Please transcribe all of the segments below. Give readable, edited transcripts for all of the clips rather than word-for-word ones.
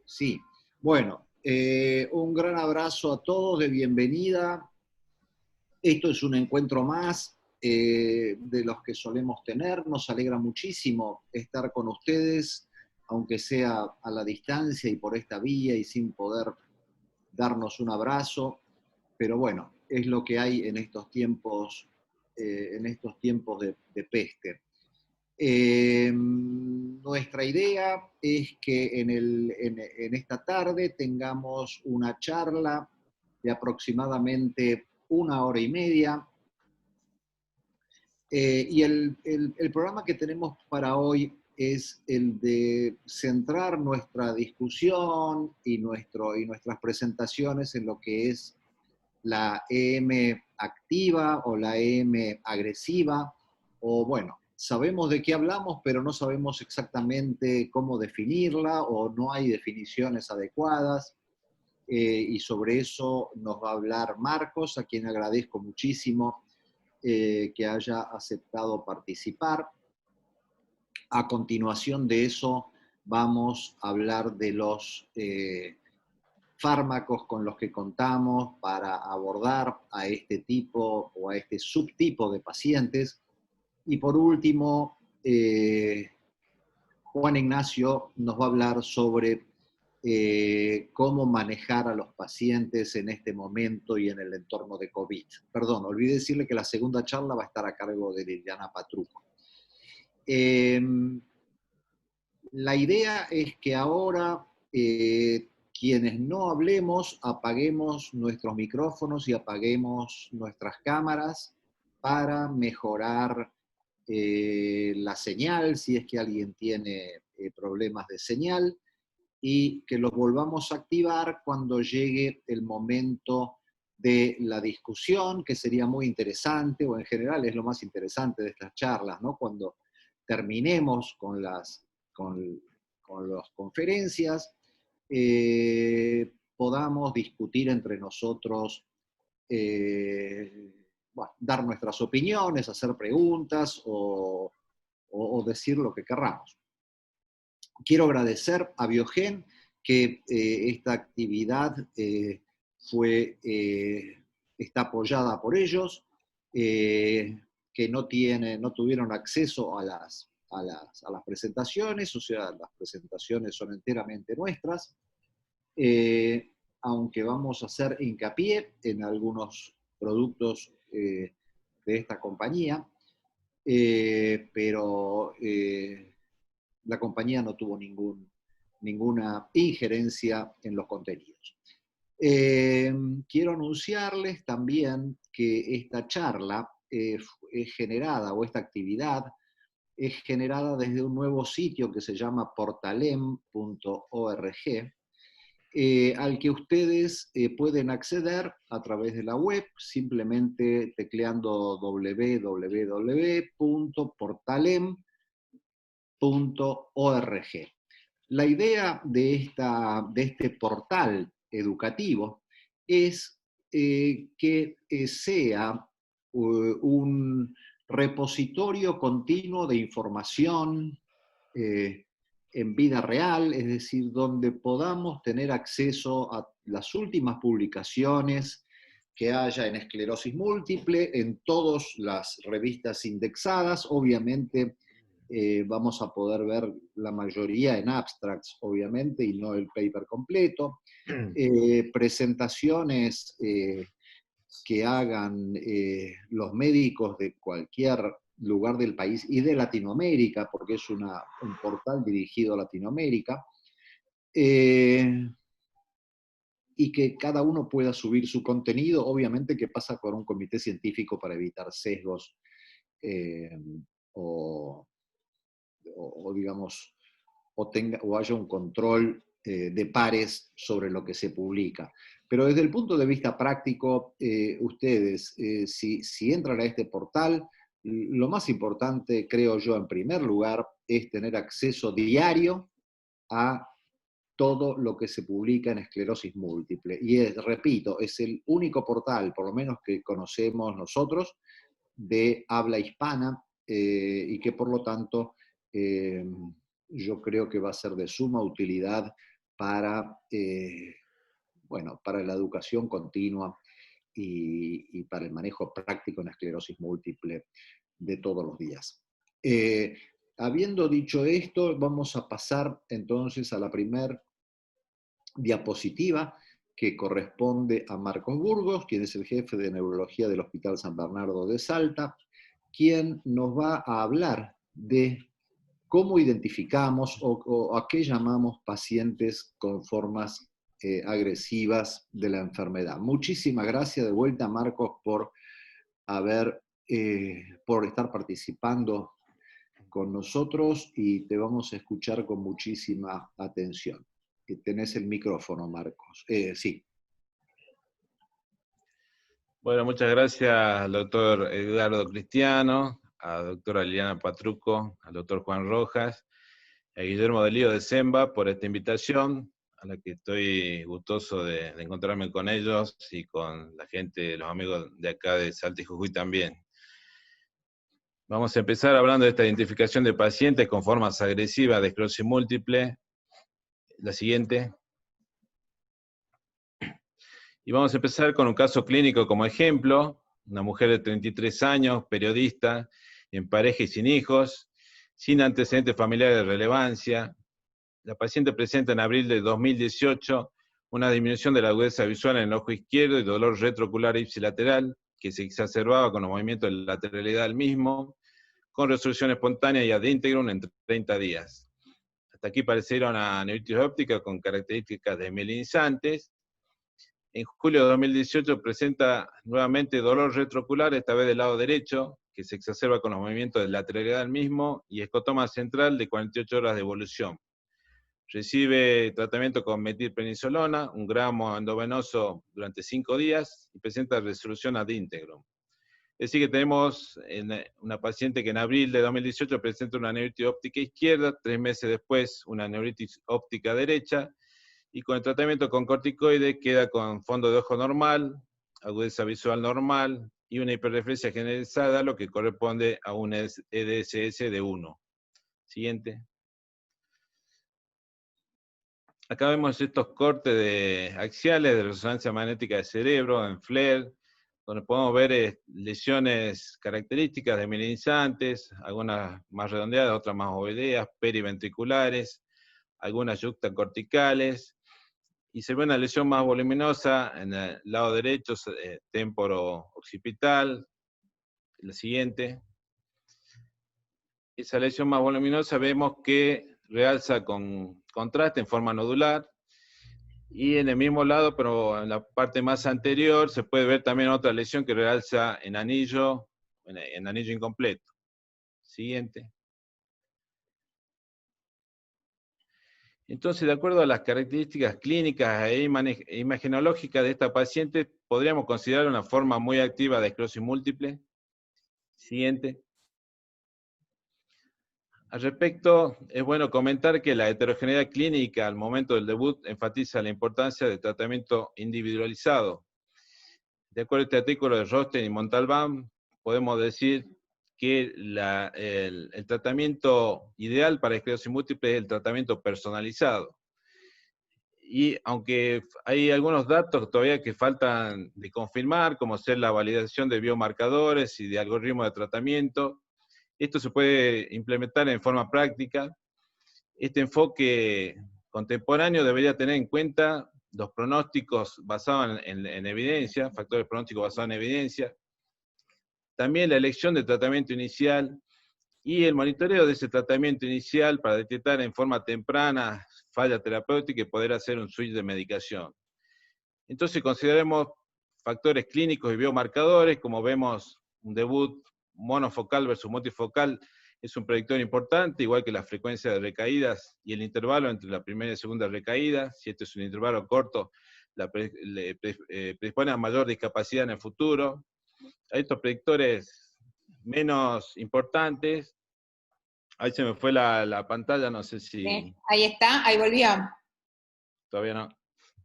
Sí, bueno, un gran abrazo a todos de bienvenida. Esto es un encuentro más de los que solemos tener. Nos alegra muchísimo estar con ustedes, aunque sea a la distancia y por esta vía y sin poder darnos un abrazo. Pero bueno, es lo que hay en estos tiempos de peste. Nuestra idea es que en esta tarde tengamos una charla de aproximadamente 1 hora y media. El programa que tenemos para hoy es el de centrar nuestra discusión y nuestras presentaciones en lo que es la EM activa o la EM agresiva, o bueno, sabemos de qué hablamos, pero no sabemos exactamente cómo definirla o no hay definiciones adecuadas. Y sobre eso nos va a hablar Marcos, a quien agradezco muchísimo que haya aceptado participar. A continuación de eso vamos a hablar de los fármacos con los que contamos para abordar a este tipo o a este subtipo de pacientes. Y por último, Juan Ignacio nos va a hablar sobre cómo manejar a los pacientes en este momento y en el entorno de COVID. Perdón, olvidé decirle que la segunda charla va a estar a cargo de Liliana Patruco. La idea es que ahora quienes no hablemos apaguemos nuestros micrófonos y apaguemos nuestras cámaras para mejorar la señal, si es que alguien tiene problemas de señal, y que los volvamos a activar cuando llegue el momento de la discusión, que sería muy interesante, o en general es lo más interesante de estas charlas, ¿no? Cuando terminemos con las conferencias, podamos discutir entre nosotros, bueno, dar nuestras opiniones, hacer preguntas o decir lo que querramos. Quiero agradecer a Biogen que esta actividad está apoyada por ellos, que no tuvieron acceso a las presentaciones, o sea, las presentaciones son enteramente nuestras, aunque vamos a hacer hincapié en algunos productos de esta compañía, pero la compañía no tuvo ninguna injerencia en los contenidos. Quiero anunciarles también que esta charla es generada, o esta actividad es generada desde un nuevo sitio que se llama portalem.org, al que ustedes pueden acceder a través de la web, simplemente tecleando www.portalem.org. La idea de este portal educativo es que sea un repositorio continuo de información en vida real, es decir, donde podamos tener acceso a las últimas publicaciones que haya en esclerosis múltiple, en todas las revistas indexadas. Obviamente vamos a poder ver la mayoría en abstracts, obviamente, y no el paper completo. Presentaciones que hagan los médicos de cualquier lugar del país y de Latinoamérica, porque es un portal dirigido a Latinoamérica, y que cada uno pueda subir su contenido, obviamente que pasa por un comité científico para evitar sesgos o digamos, o haya un control de pares sobre lo que se publica. Pero desde el punto de vista práctico, ustedes, si entran a este portal, lo más importante, creo yo, en primer lugar, es tener acceso diario a todo lo que se publica en esclerosis múltiple. Y repito, es el único portal, por lo menos que conocemos nosotros, de habla hispana, y que por lo tanto yo creo que va a ser de suma utilidad para, bueno, para la educación continua y para el manejo práctico en la esclerosis múltiple de todos los días. Habiendo dicho esto, vamos a pasar entonces a la primer diapositiva que corresponde a Marcos Burgos, quien es el jefe de neurología del Hospital San Bernardo de Salta, quien nos va a hablar de cómo identificamos o a qué llamamos pacientes con formas agresivas de la enfermedad. Muchísimas gracias de vuelta, Marcos, por estar participando con nosotros y te vamos a escuchar con muchísima atención. Tenés el micrófono, Marcos. Sí. Bueno, muchas gracias al doctor Edgardo Cristiano, a la doctora Liliana Patruco, al doctor Juan Rojas, a Guillermo Delío de Semba por esta invitación, a la que estoy gustoso de encontrarme con ellos y con la gente, los amigos de acá de Salta y Jujuy también. Vamos a empezar hablando de esta identificación de pacientes con formas agresivas de esclerosis múltiple. La siguiente. Y vamos a empezar con un caso clínico como ejemplo. Una mujer de 33 años, periodista, en pareja y sin hijos, sin antecedentes familiares de relevancia. La paciente presenta en abril de 2018 una disminución de la agudeza visual en el ojo izquierdo y dolor retroocular ipsilateral, que se exacerbaba con los movimientos de lateralidad del mismo, con resolución espontánea y ad integrum en 30 días. Hasta aquí pareciera una neuritis óptica con características desmielinizantes. En julio de 2018 presenta nuevamente dolor retroocular, esta vez del lado derecho, que se exacerba con los movimientos de lateralidad del mismo, y escotoma central de 48 horas de evolución. Recibe tratamiento con metilprednisolona, 1 gramo endovenoso durante 5 días, y presenta resolución ad integrum. Es decir, que tenemos una paciente que en abril de 2018 presenta una neuritis óptica izquierda, 3 meses después una neuritis óptica derecha, y con el tratamiento con corticoide queda con fondo de ojo normal, agudeza visual normal y una hiperreflexia generalizada, lo que corresponde a un EDSS de 1. Siguiente. Acá vemos estos cortes axiales de resonancia magnética del cerebro en FLAIR, donde podemos ver lesiones características desmielinizantes, algunas más redondeadas, otras más ovoideas, periventriculares, algunas yuxtacorticales, y se ve una lesión más voluminosa en el lado derecho, temporo-occipital. La siguiente. Esa lesión más voluminosa vemos que realza con contraste en forma nodular, y en el mismo lado, pero en la parte más anterior, se puede ver también otra lesión que realza en anillo incompleto. Siguiente. Entonces, de acuerdo a las características clínicas e imagenológicas de esta paciente, podríamos considerar una forma muy activa de esclerosis múltiple. Siguiente. Al respecto, es bueno comentar que la heterogeneidad clínica al momento del debut enfatiza la importancia del tratamiento individualizado. De acuerdo a este artículo de Rosten y Montalbán, podemos decir que el tratamiento ideal para esclerosis múltiple es el tratamiento personalizado. Y aunque hay algunos datos todavía que faltan de confirmar, como ser la validación de biomarcadores y de algoritmos de tratamiento, esto se puede implementar en forma práctica. Este enfoque contemporáneo debería tener en cuenta los pronósticos basados en evidencia, factores pronósticos basados en evidencia, también la elección de tratamiento inicial y el monitoreo de ese tratamiento inicial para detectar en forma temprana falla terapéutica y poder hacer un switch de medicación. Entonces consideremos factores clínicos y biomarcadores, como vemos un debut monofocal versus multifocal, es un predictor importante, igual que la frecuencia de recaídas y el intervalo entre la primera y segunda recaída. Si este es un intervalo corto, predispone a mayor discapacidad en el futuro. Hay estos predictores menos importantes. Ahí se me fue la pantalla, no sé si... Sí, ahí está, ahí volvió. Todavía no.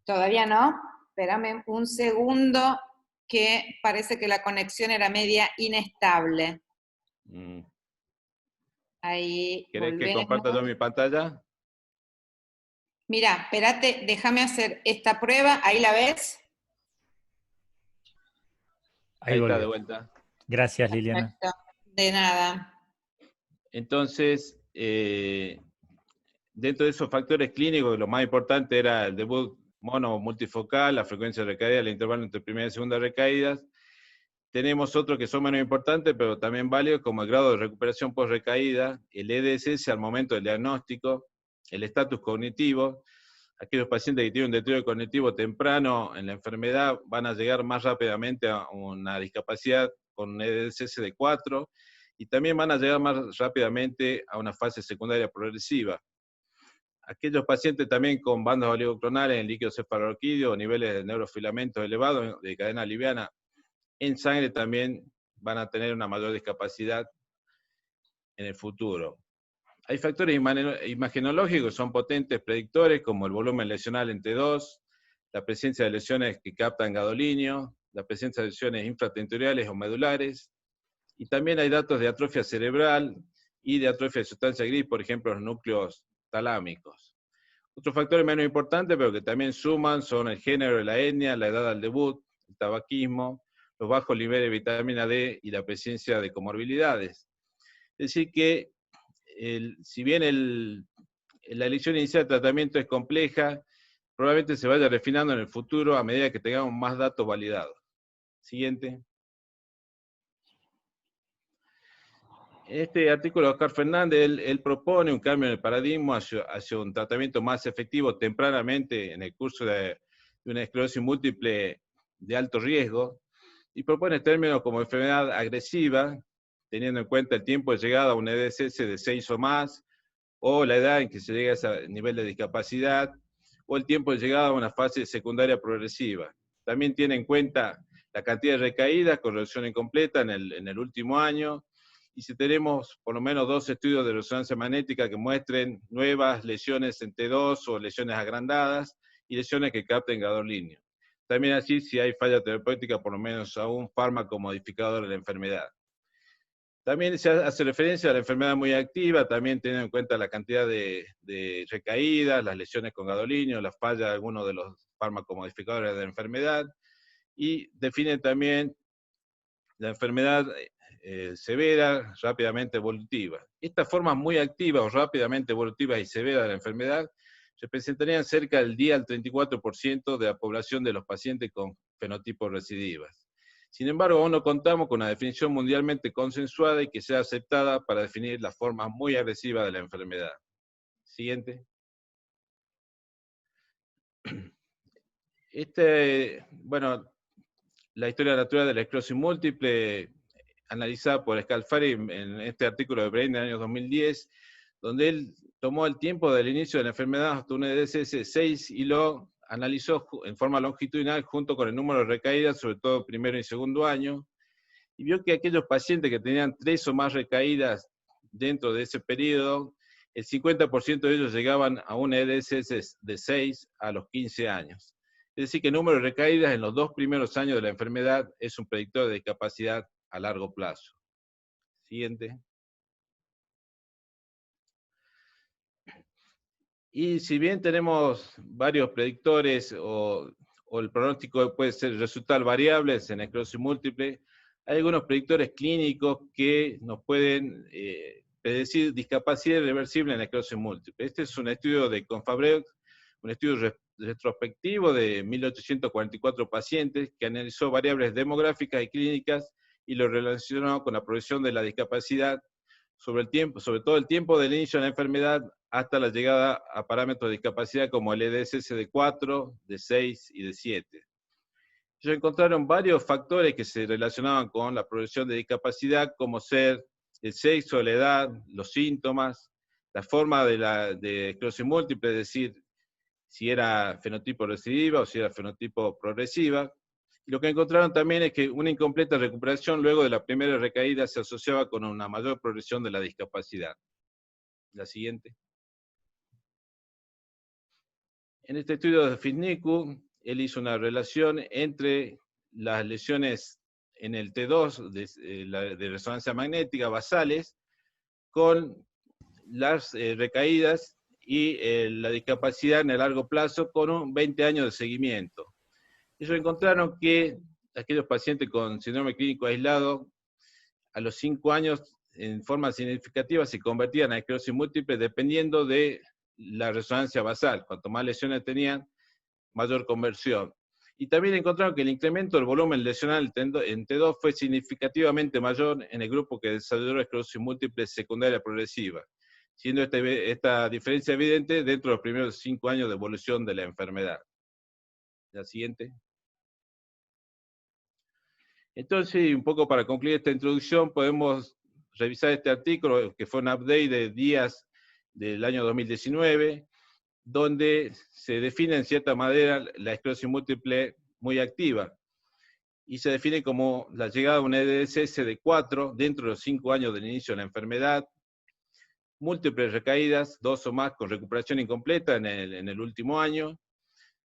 ¿Todavía no? Espérame un segundo, que parece que la conexión era media inestable. Ahí ¿Querés que volvemos. comparta yo mi pantalla? Mira, espérate, déjame hacer esta prueba, ¿ahí la ves? Ahí está de vuelta. Gracias, Liliana. Perfecto, de nada. Entonces, dentro de esos factores clínicos, lo más importante era el debut mono multifocal, la frecuencia de recaída, el intervalo entre primera y segunda recaídas. Tenemos otros que son menos importantes, pero también válidos, como el grado de recuperación post-recaída, el EDSS al momento del diagnóstico, el estatus cognitivo. Aquellos pacientes que tienen un deterioro cognitivo temprano en la enfermedad van a llegar más rápidamente a una discapacidad con un EDSS de 4, y también van a llegar más rápidamente a una fase secundaria progresiva. Aquellos pacientes también con bandas oligoclonales en líquido cefalorraquídeo o niveles de neurofilamentos elevados de cadena liviana en sangre también van a tener una mayor discapacidad en el futuro. Hay factores imagenológicos que son potentes predictores, como el volumen lesional en T2, la presencia de lesiones que captan gadolinio, la presencia de lesiones infratentoriales o medulares, y también hay datos de atrofia cerebral y de atrofia de sustancia gris, por ejemplo, los núcleos talámicos. Otros factores menos importantes, pero que también suman, son el género de la etnia, la edad al debut, el tabaquismo, los bajos niveles de vitamina D y la presencia de comorbilidades. Es decir que, si bien la elección inicial de tratamiento es compleja, probablemente se vaya refinando en el futuro a medida que tengamos más datos validados. Siguiente. En este artículo de Oscar Fernández, él propone un cambio en el paradigma hacia un tratamiento más efectivo tempranamente en el curso de una esclerosis múltiple de alto riesgo, y propone términos como enfermedad agresiva, teniendo en cuenta el tiempo de llegada a un EDSS de 6 o más, o la edad en que se llega a ese nivel de discapacidad, o el tiempo de llegada a una fase secundaria progresiva. También tiene en cuenta la cantidad de recaídas con reducción incompleta en el último año, y si tenemos por lo menos 2 estudios de resonancia magnética que muestren nuevas lesiones en T2 o lesiones agrandadas y lesiones que capten gadolinio. También así, si hay falla terapéutica, por lo menos a un fármaco modificador de la enfermedad. También se hace referencia a la enfermedad muy activa, también teniendo en cuenta la cantidad de recaídas, las lesiones con gadolinio, la falla de algunos de los fármacos modificadores de la enfermedad, y define también la enfermedad severa, rápidamente evolutiva. Estas formas muy activas o rápidamente evolutivas y severas de la enfermedad representarían cerca del 10 al 34% de la población de los pacientes con fenotipos recidivas. Sin embargo, aún no contamos con una definición mundialmente consensuada y que sea aceptada para definir las formas muy agresivas de la enfermedad. Siguiente. Bueno, la historia natural de la esclerosis múltiple, analizada por Scalfari en este artículo de Brain del año 2010, donde él tomó el tiempo del inicio de la enfermedad hasta un EDSS 6 y lo analizó en forma longitudinal junto con el número de recaídas, sobre todo primero y segundo año, y vio que aquellos pacientes que tenían 3 o más recaídas dentro de ese periodo, el 50% de ellos llegaban a un EDSS de 6 a los 15 años. Es decir, que el número de recaídas en los 2 primeros años de la enfermedad es un predictor de discapacidad a largo plazo. Siguiente. Y si bien tenemos varios predictores o el pronóstico puede resultar variables en esclerosis múltiple, hay algunos predictores clínicos que nos pueden predecir discapacidad irreversible en esclerosis múltiple. Este es un estudio de Confabreux, un estudio retrospectivo de 1844 pacientes que analizó variables demográficas y clínicas y lo relacionó con la progresión de la discapacidad sobre todo el tiempo del inicio de la enfermedad hasta la llegada a parámetros de discapacidad como el EDSS de 4, de 6 y de 7. Ellos encontraron varios factores que se relacionaban con la progresión de discapacidad, como ser el sexo, la edad, los síntomas, la forma de esclerosis múltiple, es decir, si era fenotipo recidiva o si era fenotipo progresiva. Y lo que encontraron también es que una incompleta recuperación luego de la primera recaída se asociaba con una mayor progresión de la discapacidad. La siguiente. En este estudio de Fitniku, él hizo una relación entre las lesiones en el T2 de resonancia magnética basales con las recaídas y la discapacidad en el largo plazo con un 20 años de seguimiento. Ellos encontraron que aquellos pacientes con síndrome clínico aislado, a los 5 años, en forma significativa, se convertían a esclerosis múltiple dependiendo de la resonancia basal. Cuanto más lesiones tenían, mayor conversión. Y también encontraron que el incremento del volumen lesional en T2 fue significativamente mayor en el grupo que desarrolló esclerosis múltiple secundaria progresiva, siendo esta diferencia evidente dentro de los primeros 5 años de evolución de la enfermedad. La siguiente. Entonces, un poco para concluir esta introducción, podemos revisar este artículo, que fue un update de días del año 2019, donde se define en cierta manera la esclerosis múltiple muy activa, y se define como la llegada a un EDSS de 4 dentro de los 5 años del inicio de la enfermedad, múltiples recaídas, 2 o más con recuperación incompleta en el último año,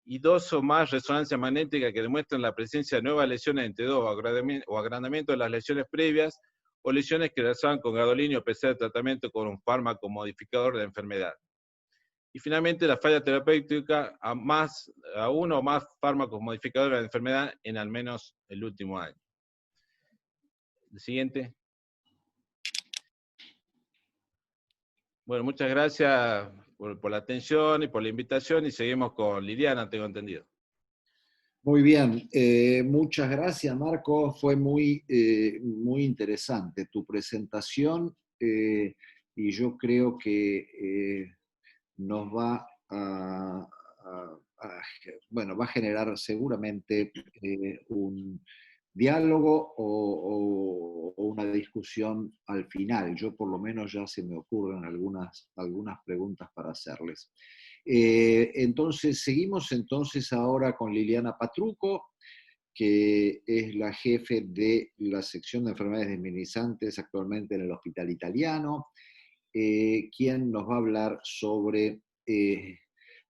y 2 o más resonancias magnéticas que demuestran la presencia de nuevas lesiones en T2 o agrandamiento de las lesiones previas, o lesiones que realizaban con gadolinio a pesar de tratamiento con un fármaco modificador de la enfermedad. Y finalmente, la falla terapéutica a uno o más fármacos modificadores de la enfermedad en al menos el último año. El siguiente. Bueno, muchas gracias por la atención y por la invitación, y seguimos con Liliana, tengo entendido. Muy bien, muchas gracias, Marco. Fue muy interesante tu presentación, y yo creo que nos va bueno, va a generar seguramente un diálogo o una discusión al final. Yo por lo menos ya se me ocurren algunas preguntas para hacerles. Entonces, seguimos entonces ahora con Liliana Patruco, que es la jefe de la sección de enfermedades desminimizantes actualmente en el Hospital Italiano, quien nos va a hablar sobre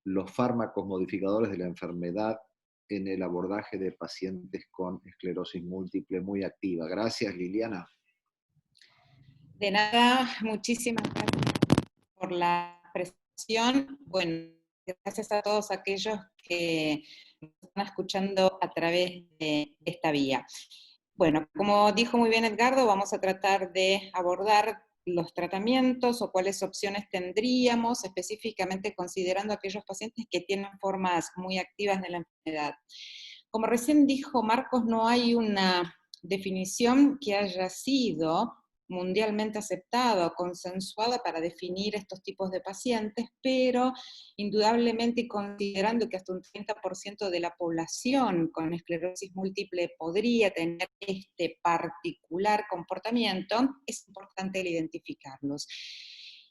los fármacos modificadores de la enfermedad en el abordaje de pacientes con esclerosis múltiple muy activa. Gracias, Liliana. De nada, muchísimas gracias por la presentación. Bueno, gracias a todos aquellos que nos están escuchando a través de esta vía. Bueno, como dijo muy bien Edgardo, vamos a tratar de abordar los tratamientos o cuáles opciones tendríamos, específicamente considerando aquellos pacientes que tienen formas muy activas de la enfermedad. Como recién dijo Marcos, no hay una definición que haya sido mundialmente aceptada o consensuada para definir estos tipos de pacientes, pero indudablemente, y considerando que hasta un 30% de la población con esclerosis múltiple podría tener este particular comportamiento, es importante el identificarlos.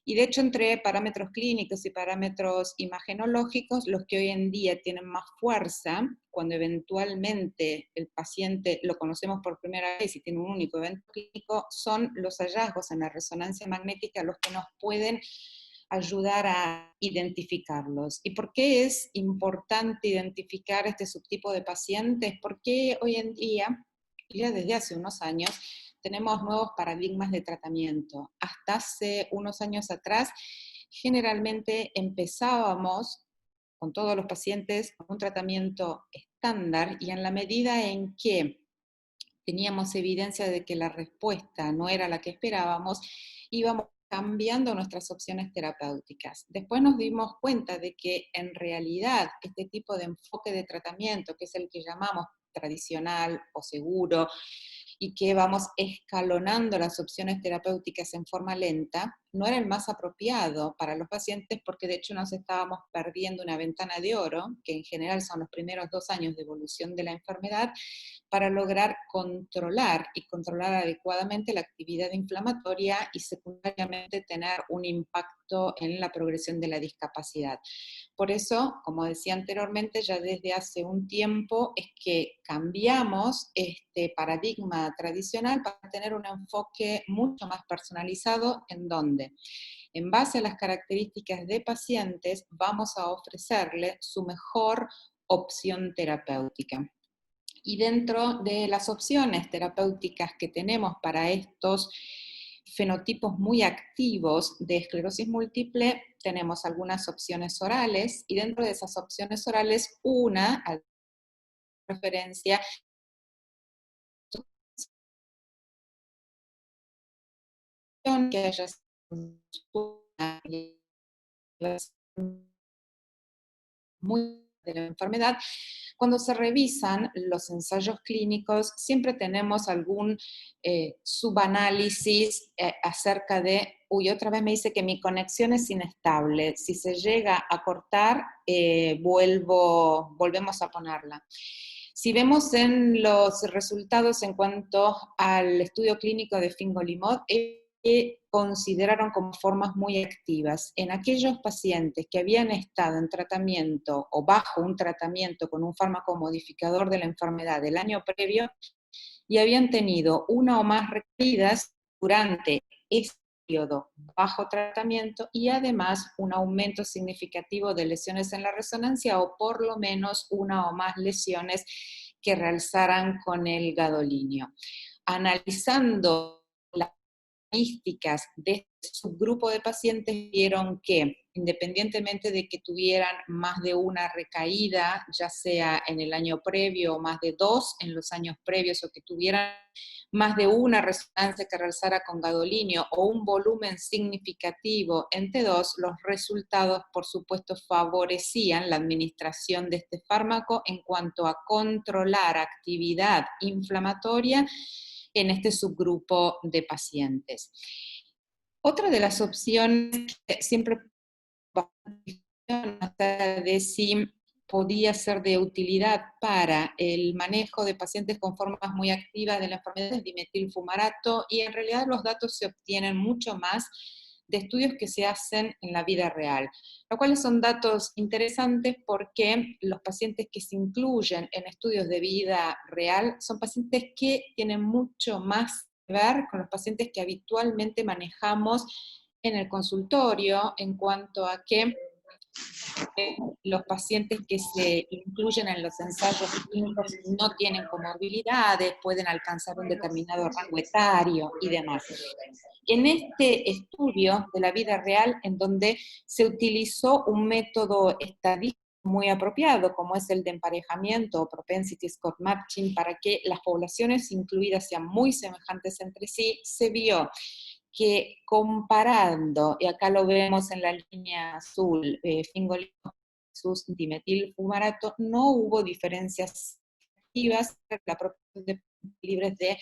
Y de hecho, entre parámetros clínicos y parámetros imagenológicos, los que hoy en día tienen más fuerza, cuando eventualmente el paciente lo conocemos por primera vez y tiene un único evento clínico, son los hallazgos en la resonancia magnética los que nos pueden ayudar a identificarlos. ¿Y por qué es importante identificar este subtipo de pacientes? Porque hoy en día, ya desde hace unos años, tenemos nuevos paradigmas de tratamiento. Hasta hace unos años atrás, generalmente empezábamos con todos los pacientes con un tratamiento estándar, y en la medida en que teníamos evidencia de que la respuesta no era la que esperábamos, íbamos cambiando nuestras opciones terapéuticas. Después nos dimos cuenta de que en realidad este tipo de enfoque de tratamiento, que es el que llamamos tradicional o seguro, y que vamos escalonando las opciones terapéuticas en forma lenta, no era el más apropiado para los pacientes, porque de hecho nos estábamos perdiendo una ventana de oro, que en general son los primeros 2 años de evolución de la enfermedad, para lograr controlar adecuadamente la actividad inflamatoria y secundariamente tener un impacto en la progresión de la discapacidad. Por eso, como decía anteriormente, ya desde hace un tiempo es que cambiamos este paradigma tradicional para tener un enfoque mucho más personalizado, en donde, en base a las características de pacientes, vamos a ofrecerle su mejor opción terapéutica. Y dentro de las opciones terapéuticas que tenemos para estos fenotipos muy activos de esclerosis múltiple, tenemos algunas opciones orales, y dentro de esas opciones orales, una, a referencia, que haya muy de la enfermedad. Cuando se revisan los ensayos clínicos, siempre tenemos algún subanálisis acerca de, uy, otra vez me dice que mi conexión es inestable, si se llega a cortar, volvemos a ponerla. Si vemos en los resultados en cuanto al estudio clínico de fingolimod, consideraron como formas muy activas en aquellos pacientes que habían estado en tratamiento o bajo un tratamiento con un fármaco modificador de la enfermedad del año previo y habían tenido una o más recaídas durante ese periodo bajo tratamiento y además un aumento significativo de lesiones en la resonancia o por lo menos una o más lesiones que realzaran con el gadolinio. Analizando las estadísticas de este subgrupo de pacientes, vieron que independientemente de que tuvieran más de una recaída, ya sea en el año previo o más de 2 en los años previos, o que tuvieran más de una resonancia que realzara con gadolinio o un volumen significativo en T2, los resultados, por supuesto, favorecían la administración de este fármaco en cuanto a controlar actividad inflamatoria en este subgrupo de pacientes. Otra de las opciones que siempre de si podía ser de utilidad para el manejo de pacientes con formas muy activas de la enfermedad es dimetilfumarato, y en realidad los datos se obtienen mucho más de estudios que se hacen en la vida real, los cuales son datos interesantes porque los pacientes que se incluyen en estudios de vida real son pacientes que tienen mucho más que ver con los pacientes que habitualmente manejamos en el consultorio, en cuanto a que los pacientes que se incluyen en los ensayos clínicos no tienen comorbilidades, pueden alcanzar un determinado rango etario y demás. En este estudio de la vida real, en donde se utilizó un método estadístico muy apropiado, como es el de emparejamiento o propensity score matching, para que las poblaciones incluidas sean muy semejantes entre sí, se vio que comparando, y acá lo vemos en la línea azul, fingolimod versus dimetilfumarato, no hubo diferencias activas en la proporción de libres de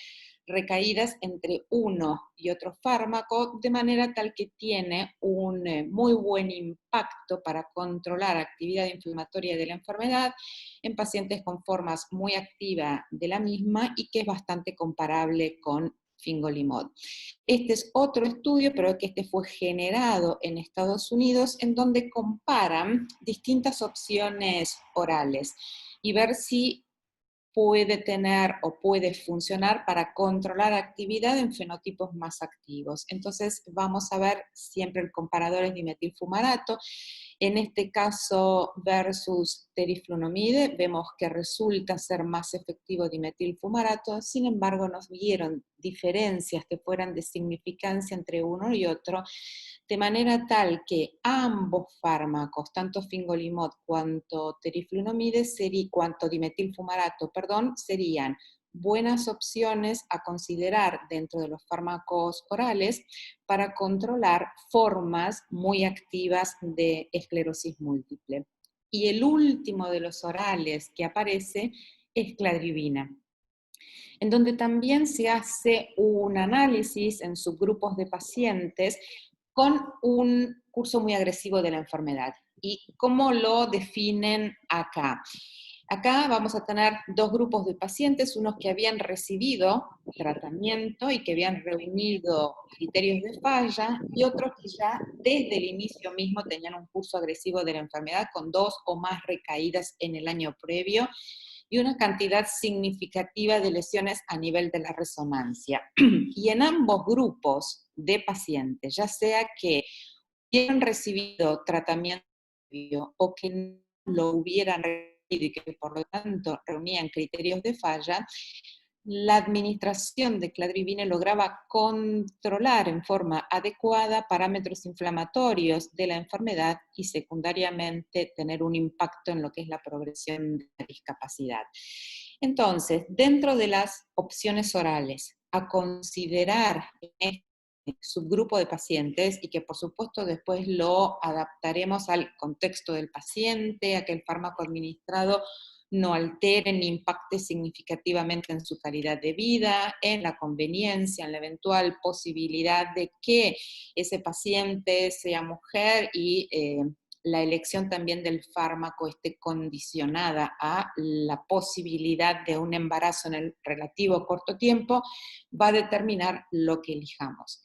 recaídas entre uno y otro fármaco, de manera tal que tiene un muy buen impacto para controlar actividad inflamatoria de la enfermedad en pacientes con formas muy activas de la misma y que es bastante comparable con fingolimod. Este es otro estudio, pero que este fue generado en Estados Unidos, en donde comparan distintas opciones orales y ver si puede tener o puede funcionar para controlar actividad en fenotipos más activos. Entonces vamos a ver siempre el comparador es dimetilfumarato. En este caso versus teriflunomide, vemos que resulta ser más efectivo dimetilfumarato, sin embargo nos vieron diferencias que fueran de significancia entre uno y otro, de manera tal que ambos fármacos, tanto fingolimod cuanto teriflunomide, cuanto dimetilfumarato, serían buenas opciones a considerar dentro de los fármacos orales para controlar formas muy activas de esclerosis múltiple. Y el último de los orales que aparece es cladribina, en donde también se hace un análisis en subgrupos de pacientes con un curso muy agresivo de la enfermedad. ¿Y cómo lo definen acá? Acá vamos a tener dos grupos de pacientes, unos que habían recibido tratamiento y que habían reunido criterios de falla, y otros que ya desde el inicio mismo tenían un curso agresivo de la enfermedad con 2 o más recaídas en el año previo y una cantidad significativa de lesiones a nivel de la resonancia. Y en ambos grupos de pacientes, ya sea que hubieran recibido tratamiento o que no lo hubieran recibido y que por lo tanto reunían criterios de falla, la administración de cladribine lograba controlar en forma adecuada parámetros inflamatorios de la enfermedad y secundariamente tener un impacto en lo que es la progresión de la discapacidad. Entonces, dentro de las opciones orales a considerar en este subgrupo de pacientes, y que por supuesto después lo adaptaremos al contexto del paciente, a que el fármaco administrado no altere ni impacte significativamente en su calidad de vida, en la conveniencia, en la eventual posibilidad de que ese paciente sea mujer y la elección también del fármaco esté condicionada a la posibilidad de un embarazo en el relativo corto tiempo, va a determinar lo que elijamos.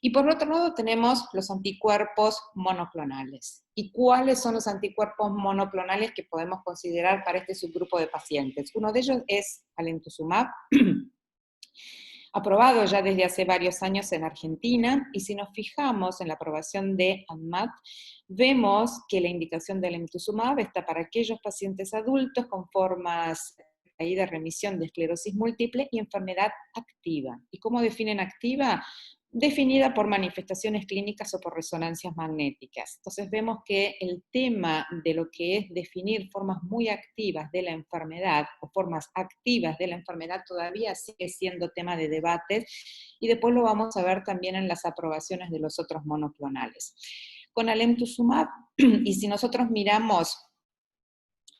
Y por otro lado tenemos los anticuerpos monoclonales. ¿Y cuáles son los anticuerpos monoclonales que podemos considerar para este subgrupo de pacientes? Uno de ellos es alemtuzumab, aprobado ya desde hace varios años en Argentina, y si nos fijamos en la aprobación de ANMAT, vemos que la indicación de alemtuzumab está para aquellos pacientes adultos con formas de remisión de esclerosis múltiple y enfermedad activa. ¿Y cómo definen activa? Definida por manifestaciones clínicas o por resonancias magnéticas. Entonces vemos que el tema de lo que es definir formas muy activas de la enfermedad o formas activas de la enfermedad todavía sigue siendo tema de debates, y después lo vamos a ver también en las aprobaciones de los otros monoclonales. Con alemtuzumab, y si nosotros miramos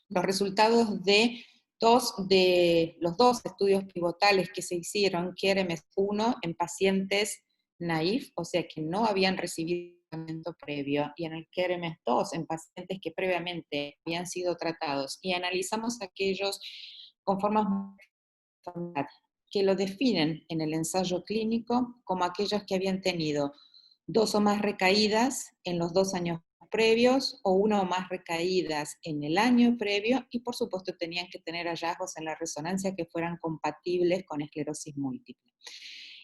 los resultados de los dos estudios pivotales que se hicieron, KEREMES-1 en pacientes naïf, o sea que no habían recibido tratamiento previo, y en el KEREMES-2 en pacientes que previamente habían sido tratados, y analizamos aquellos con formas que lo definen en el ensayo clínico como aquellos que habían tenido 2 o más recaídas en los 2 años previos, o 1 o más recaídas en el año previo, y por supuesto tenían que tener hallazgos en la resonancia que fueran compatibles con esclerosis múltiple.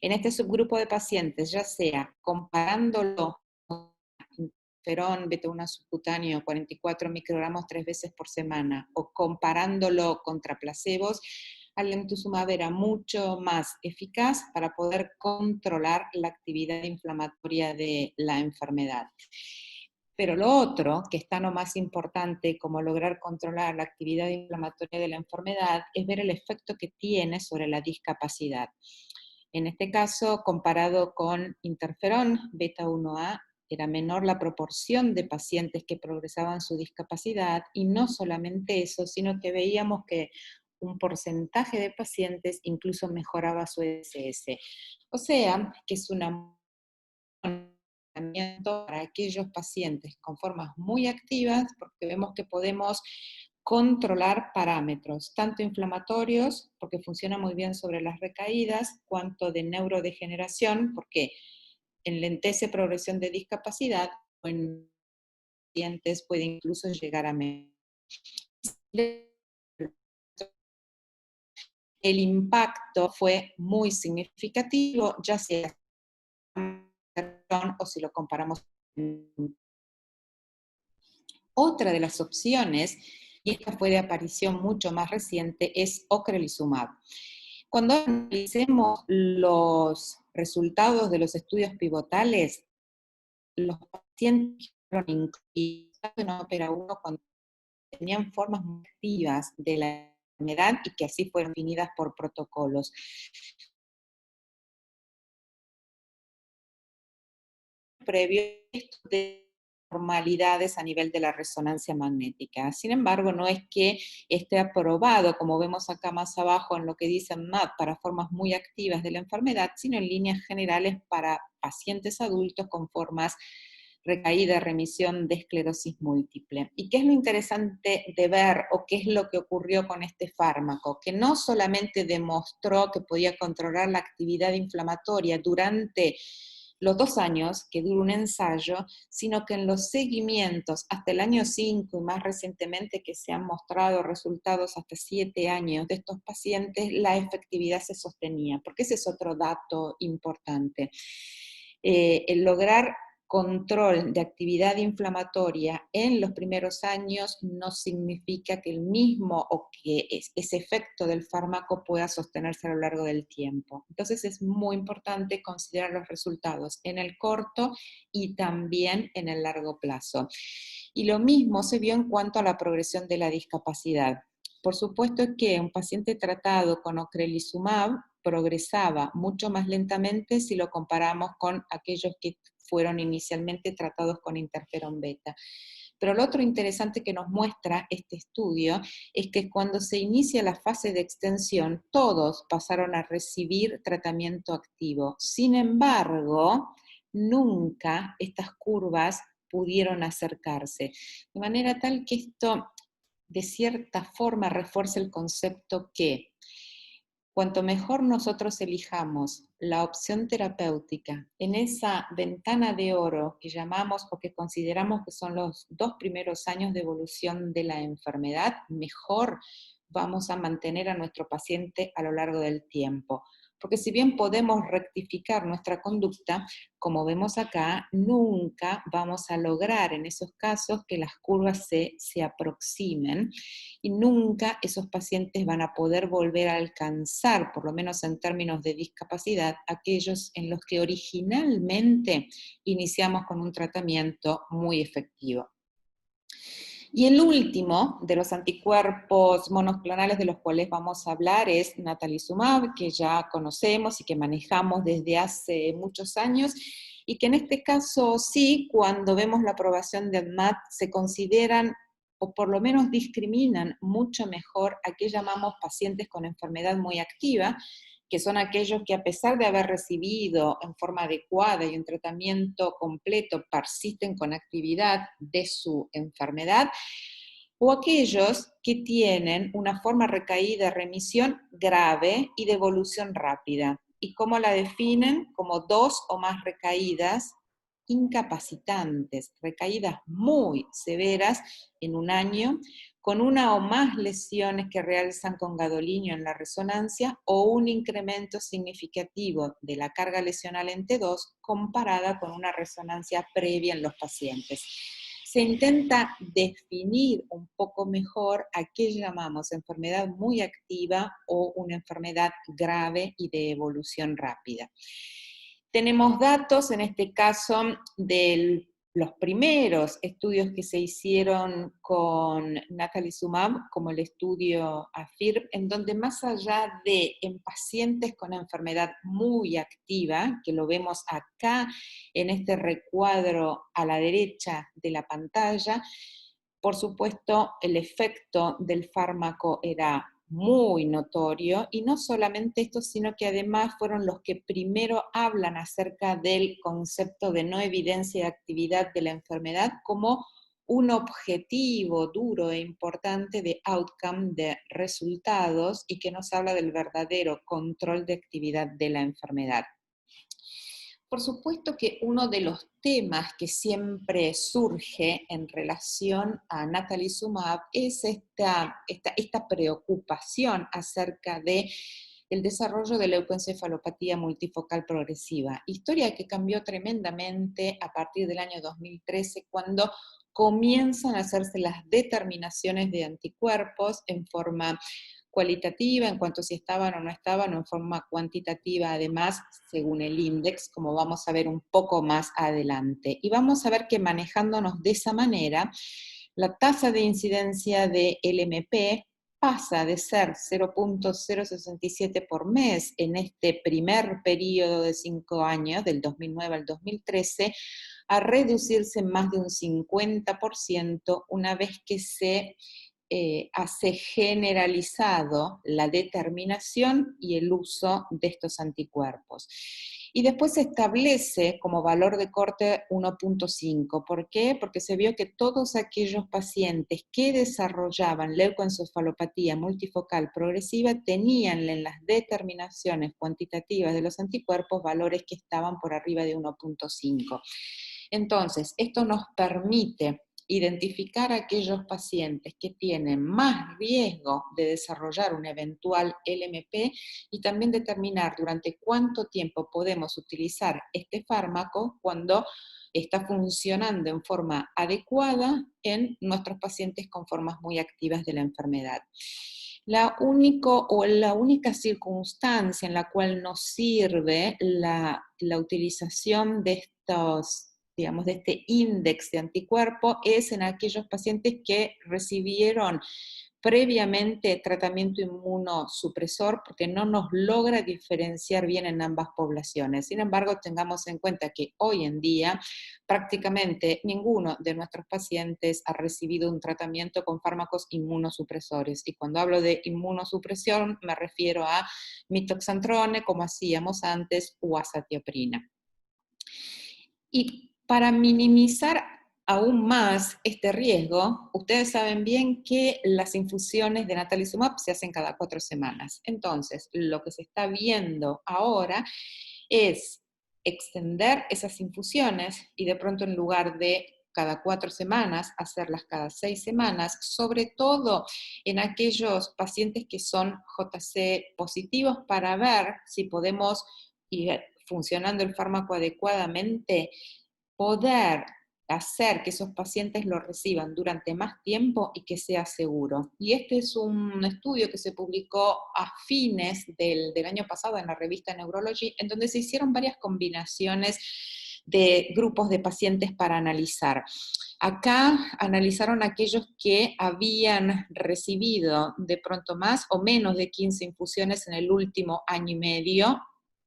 En este subgrupo de pacientes, ya sea comparándolo con interferón beta-1 subcutáneo 44 microgramos 3 veces por semana, o comparándolo contra placebos, alemtuzumab era mucho más eficaz para poder controlar la actividad inflamatoria de la enfermedad. Pero lo otro, que está no más importante como lograr controlar la actividad inflamatoria de la enfermedad, es ver el efecto que tiene sobre la discapacidad. En este caso, comparado con interferón beta-1A, era menor la proporción de pacientes que progresaban su discapacidad, y no solamente eso, sino que veíamos que un porcentaje de pacientes incluso mejoraba su ESS. O sea, que es una para aquellos pacientes con formas muy activas, porque vemos que podemos controlar parámetros, tanto inflamatorios, porque funciona muy bien sobre las recaídas, cuanto de neurodegeneración, porque enlentece progresión de discapacidad, o en pacientes puede incluso llegar a mejorar. El impacto fue muy significativo, ya sea o si lo comparamos. Otra de las opciones, y esta fue de aparición mucho más reciente, es ocrelizumab. Cuando analicemos los resultados de los estudios pivotales, los pacientes fueron incluidos en OPERA 1 cuando tenían formas muy activas de la enfermedad y que así fueron definidas por protocolos. Previo de normalidades a nivel de la resonancia magnética. Sin embargo, no es que esté aprobado, como vemos acá más abajo en lo que dice MAP, para formas muy activas de la enfermedad, sino en líneas generales para pacientes adultos con formas recaída, remisión de esclerosis múltiple. ¿Y qué es lo interesante de ver, o qué es lo que ocurrió con este fármaco? Que no solamente demostró que podía controlar la actividad inflamatoria durante los 2 años que dura un ensayo, sino que en los seguimientos hasta el año 5 y más recientemente que se han mostrado resultados hasta 7 años de estos pacientes, la efectividad se sostenía, porque ese es otro dato importante. El lograr control de actividad inflamatoria en los primeros años no significa que el mismo o que ese efecto del fármaco pueda sostenerse a lo largo del tiempo. Entonces es muy importante considerar los resultados en el corto y también en el largo plazo. Y lo mismo se vio en cuanto a la progresión de la discapacidad. Por supuesto que un paciente tratado con ocrelizumab progresaba mucho más lentamente si lo comparamos con aquellos que fueron inicialmente tratados con interferón beta. Pero lo otro interesante que nos muestra este estudio es que cuando se inicia la fase de extensión, todos pasaron a recibir tratamiento activo. Sin embargo, nunca estas curvas pudieron acercarse. De manera tal que esto, de cierta forma, refuerza el concepto que cuanto mejor nosotros elijamos la opción terapéutica en esa ventana de oro que llamamos o que consideramos que son los 2 primeros años de evolución de la enfermedad, mejor vamos a mantener a nuestro paciente a lo largo del tiempo. Porque si bien podemos rectificar nuestra conducta, como vemos acá, nunca vamos a lograr en esos casos que las curvas se aproximen y nunca esos pacientes van a poder volver a alcanzar, por lo menos en términos de discapacidad, aquellos en los que originalmente iniciamos con un tratamiento muy efectivo. Y el último de los anticuerpos monoclonales de los cuales vamos a hablar es natalizumab, que ya conocemos y que manejamos desde hace muchos años, y que en este caso sí, cuando vemos la aprobación de ADMAT, se consideran o por lo menos discriminan mucho mejor a que llamamos pacientes con enfermedad muy activa, que son aquellos que a pesar de haber recibido en forma adecuada y un tratamiento completo, persisten con actividad de su enfermedad, o aquellos que tienen una forma recaída de remisión grave y de evolución rápida. ¿Y cómo la definen? Como 2 o más recaídas incapacitantes, recaídas muy severas en un año, con 1 o más lesiones que realzan con gadolinio en la resonancia o un incremento significativo de la carga lesional en T2 comparada con una resonancia previa en los pacientes. Se intenta definir un poco mejor a qué llamamos enfermedad muy activa o una enfermedad grave y de evolución rápida. Tenemos datos, en este caso, de los primeros estudios que se hicieron con natalizumab, como el estudio AFIRM, en donde más allá de en pacientes con enfermedad muy activa, que lo vemos acá en este recuadro a la derecha de la pantalla, por supuesto el efecto del fármaco era muy notorio, y no solamente esto, sino que además fueron los que primero hablan acerca del concepto de no evidencia de actividad de la enfermedad como un objetivo duro e importante de outcome, de resultados, y que nos habla del verdadero control de actividad de la enfermedad. Por supuesto que uno de los temas que siempre surge en relación a natalizumab es esta preocupación acerca de el desarrollo de leucoencefalopatía multifocal progresiva, historia que cambió tremendamente a partir del año 2013, cuando comienzan a hacerse las determinaciones de anticuerpos en forma cualitativa, en cuanto a si estaban o no estaban, o en forma cuantitativa, además, según el índice, como vamos a ver un poco más adelante. Y vamos a ver que manejándonos de esa manera, la tasa de incidencia de LMP pasa de ser 0.067 por mes en este primer periodo de 5 años, del 2009 al 2013, a reducirse más de un 50% una vez que se hace generalizado la determinación y el uso de estos anticuerpos. Y después se establece como valor de corte 1.5. ¿Por qué? Porque se vio que todos aquellos pacientes que desarrollaban leucoencefalopatía multifocal progresiva tenían en las determinaciones cuantitativas de los anticuerpos valores que estaban por arriba de 1.5. Entonces, esto nos permite identificar a aquellos pacientes que tienen más riesgo de desarrollar un eventual LMP y también determinar durante cuánto tiempo podemos utilizar este fármaco cuando está funcionando en forma adecuada en nuestros pacientes con formas muy activas de la enfermedad. La única circunstancia en la cual nos sirve la utilización de estos, digamos, de este índice de anticuerpo es en aquellos pacientes que recibieron previamente tratamiento inmunosupresor, porque no nos logra diferenciar bien en ambas poblaciones. Sin embargo, tengamos en cuenta que hoy en día prácticamente ninguno de nuestros pacientes ha recibido un tratamiento con fármacos inmunosupresores. Y cuando hablo de inmunosupresión me refiero a mitoxantrone, como hacíamos antes, o azatioprina. Y para minimizar aún más este riesgo, ustedes saben bien que las infusiones de natalizumab se hacen cada 4 semanas. Entonces, lo que se está viendo ahora es extender esas infusiones y de pronto en lugar de cada 4 semanas, hacerlas cada 6 semanas, sobre todo en aquellos pacientes que son JC positivos, para ver si podemos ir funcionando el fármaco adecuadamente, poder hacer que esos pacientes lo reciban durante más tiempo y que sea seguro. Y este es un estudio que se publicó a fines del año pasado en la revista Neurology, en donde se hicieron varias combinaciones de grupos de pacientes para analizar. Acá analizaron aquellos que habían recibido de pronto más o menos de 15 infusiones en el último año y medio,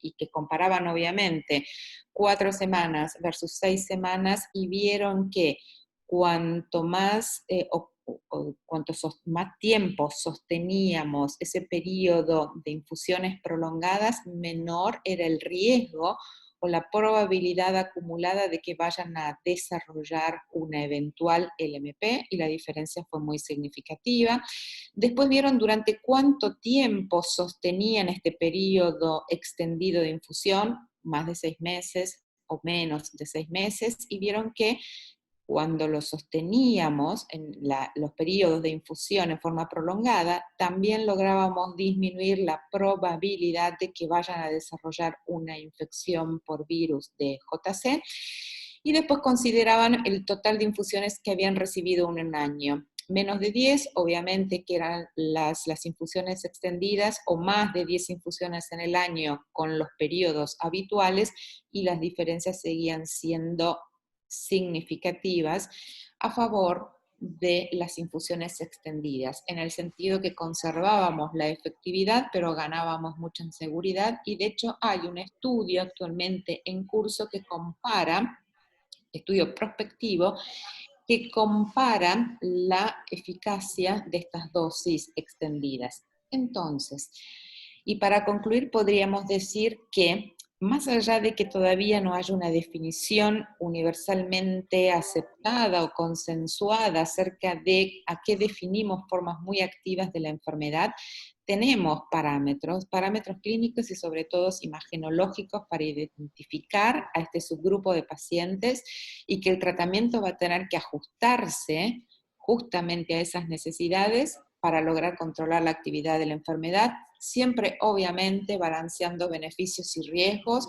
y que comparaban obviamente 4 semanas versus 6 semanas, y vieron que cuanto más más tiempo sosteníamos ese periodo de infusiones prolongadas, menor era el riesgo o la probabilidad acumulada de que vayan a desarrollar una eventual LMP, y la diferencia fue muy significativa. Después vieron durante cuánto tiempo sostenían este periodo extendido de infusión, más de 6 meses o menos de 6 meses, y vieron que cuando lo sosteníamos en los periodos de infusión en forma prolongada, también lográbamos disminuir la probabilidad de que vayan a desarrollar una infección por virus de JC, y después consideraban el total de infusiones que habían recibido en un año. Menos de 10, obviamente, que eran las infusiones extendidas, o más de 10 infusiones en el año con los periodos habituales, y las diferencias seguían siendo significativas a favor de las infusiones extendidas, en el sentido que conservábamos la efectividad, pero ganábamos mucha en seguridad. Y de hecho hay un estudio actualmente en curso que compara, estudio prospectivo, que compara la eficacia de estas dosis extendidas. Entonces, y para concluir, podríamos decir que más allá de que todavía no haya una definición universalmente aceptada o consensuada acerca de a qué definimos formas muy activas de la enfermedad, tenemos parámetros clínicos y sobre todo imagenológicos para identificar a este subgrupo de pacientes, y que el tratamiento va a tener que ajustarse justamente a esas necesidades para lograr controlar la actividad de la enfermedad, siempre obviamente balanceando beneficios y riesgos,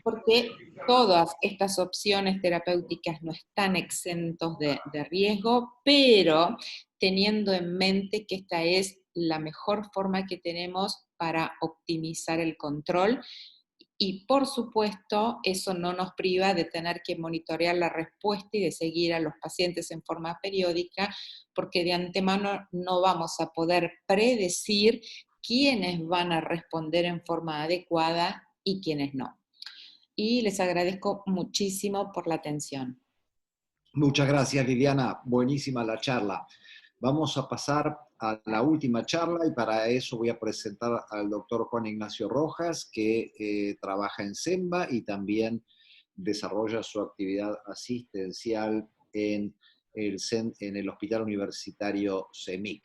porque todas estas opciones terapéuticas no están exentos de riesgo, pero teniendo en mente que esta es la mejor forma que tenemos para optimizar el control. Y por supuesto, eso no nos priva de tener que monitorear la respuesta y de seguir a los pacientes en forma periódica, porque de antemano no vamos a poder predecir quiénes van a responder en forma adecuada y quiénes no. Y les agradezco muchísimo por la atención. Muchas gracias, Viviana. Buenísima la charla. Vamos a pasar a la última charla, y para eso voy a presentar al doctor Juan Ignacio Rojas, que trabaja en SEMBA y también desarrolla su actividad asistencial en el Hospital Universitario CEMIC.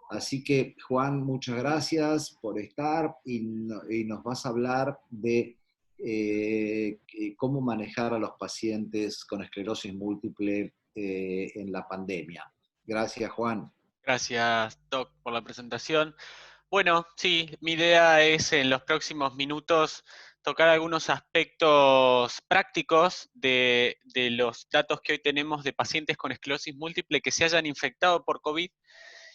Así que, Juan, muchas gracias por estar, y nos vas a hablar de cómo manejar a los pacientes con esclerosis múltiple en la pandemia. Gracias, Juan. Gracias, Doc, por la presentación. Bueno, sí, mi idea es en los próximos minutos tocar algunos aspectos prácticos de los datos que hoy tenemos de pacientes con esclerosis múltiple que se hayan infectado por COVID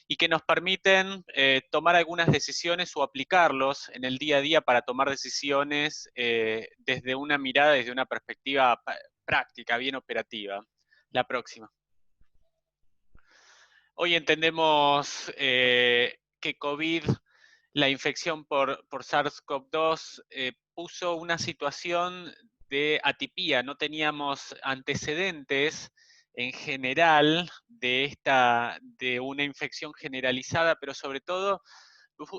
y que nos permiten tomar algunas decisiones o aplicarlos en el día a día para tomar decisiones desde una mirada, desde una perspectiva práctica, bien operativa. La próxima. Hoy entendemos que COVID, la infección por SARS-CoV-2, puso una situación de atipía. No teníamos antecedentes en general de una infección generalizada, pero sobre todo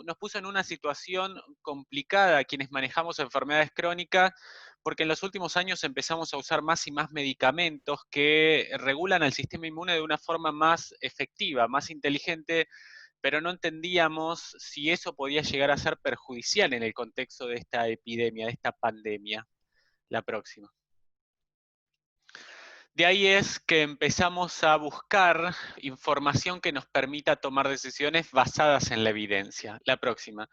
nos puso en una situación complicada a quienes manejamos enfermedades crónicas, porque en los últimos años empezamos a usar más y más medicamentos que regulan al sistema inmune de una forma más efectiva, más inteligente, pero no entendíamos si eso podía llegar a ser perjudicial en el contexto de esta epidemia, de esta pandemia. La próxima. De ahí es que empezamos a buscar información que nos permita tomar decisiones basadas en la evidencia. La próxima.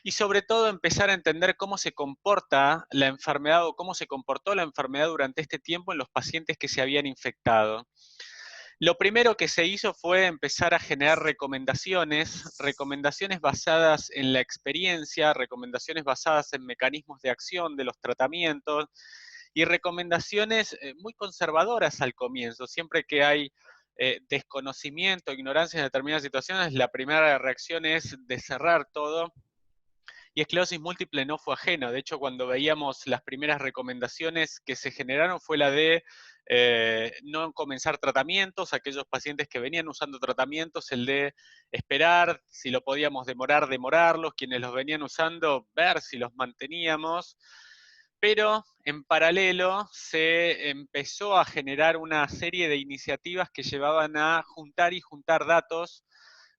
Y sobre todo empezar a entender cómo se comporta la enfermedad o cómo se comportó la enfermedad durante este tiempo en los pacientes que se habían infectado. Lo primero que se hizo fue empezar a generar recomendaciones basadas en la experiencia, recomendaciones basadas en mecanismos de acción de los tratamientos y recomendaciones muy conservadoras al comienzo. Siempre que hay desconocimiento, ignorancia en determinadas situaciones, la primera reacción es de cerrar todo. Y esclerosis múltiple no fue ajeno. De hecho, cuando veíamos las primeras recomendaciones que se generaron fue la de no comenzar tratamientos, aquellos pacientes que venían usando tratamientos, el de esperar, si lo podíamos demorar, demorarlos, quienes los venían usando, ver si los manteníamos. Pero en paralelo se empezó a generar una serie de iniciativas que llevaban a juntar datos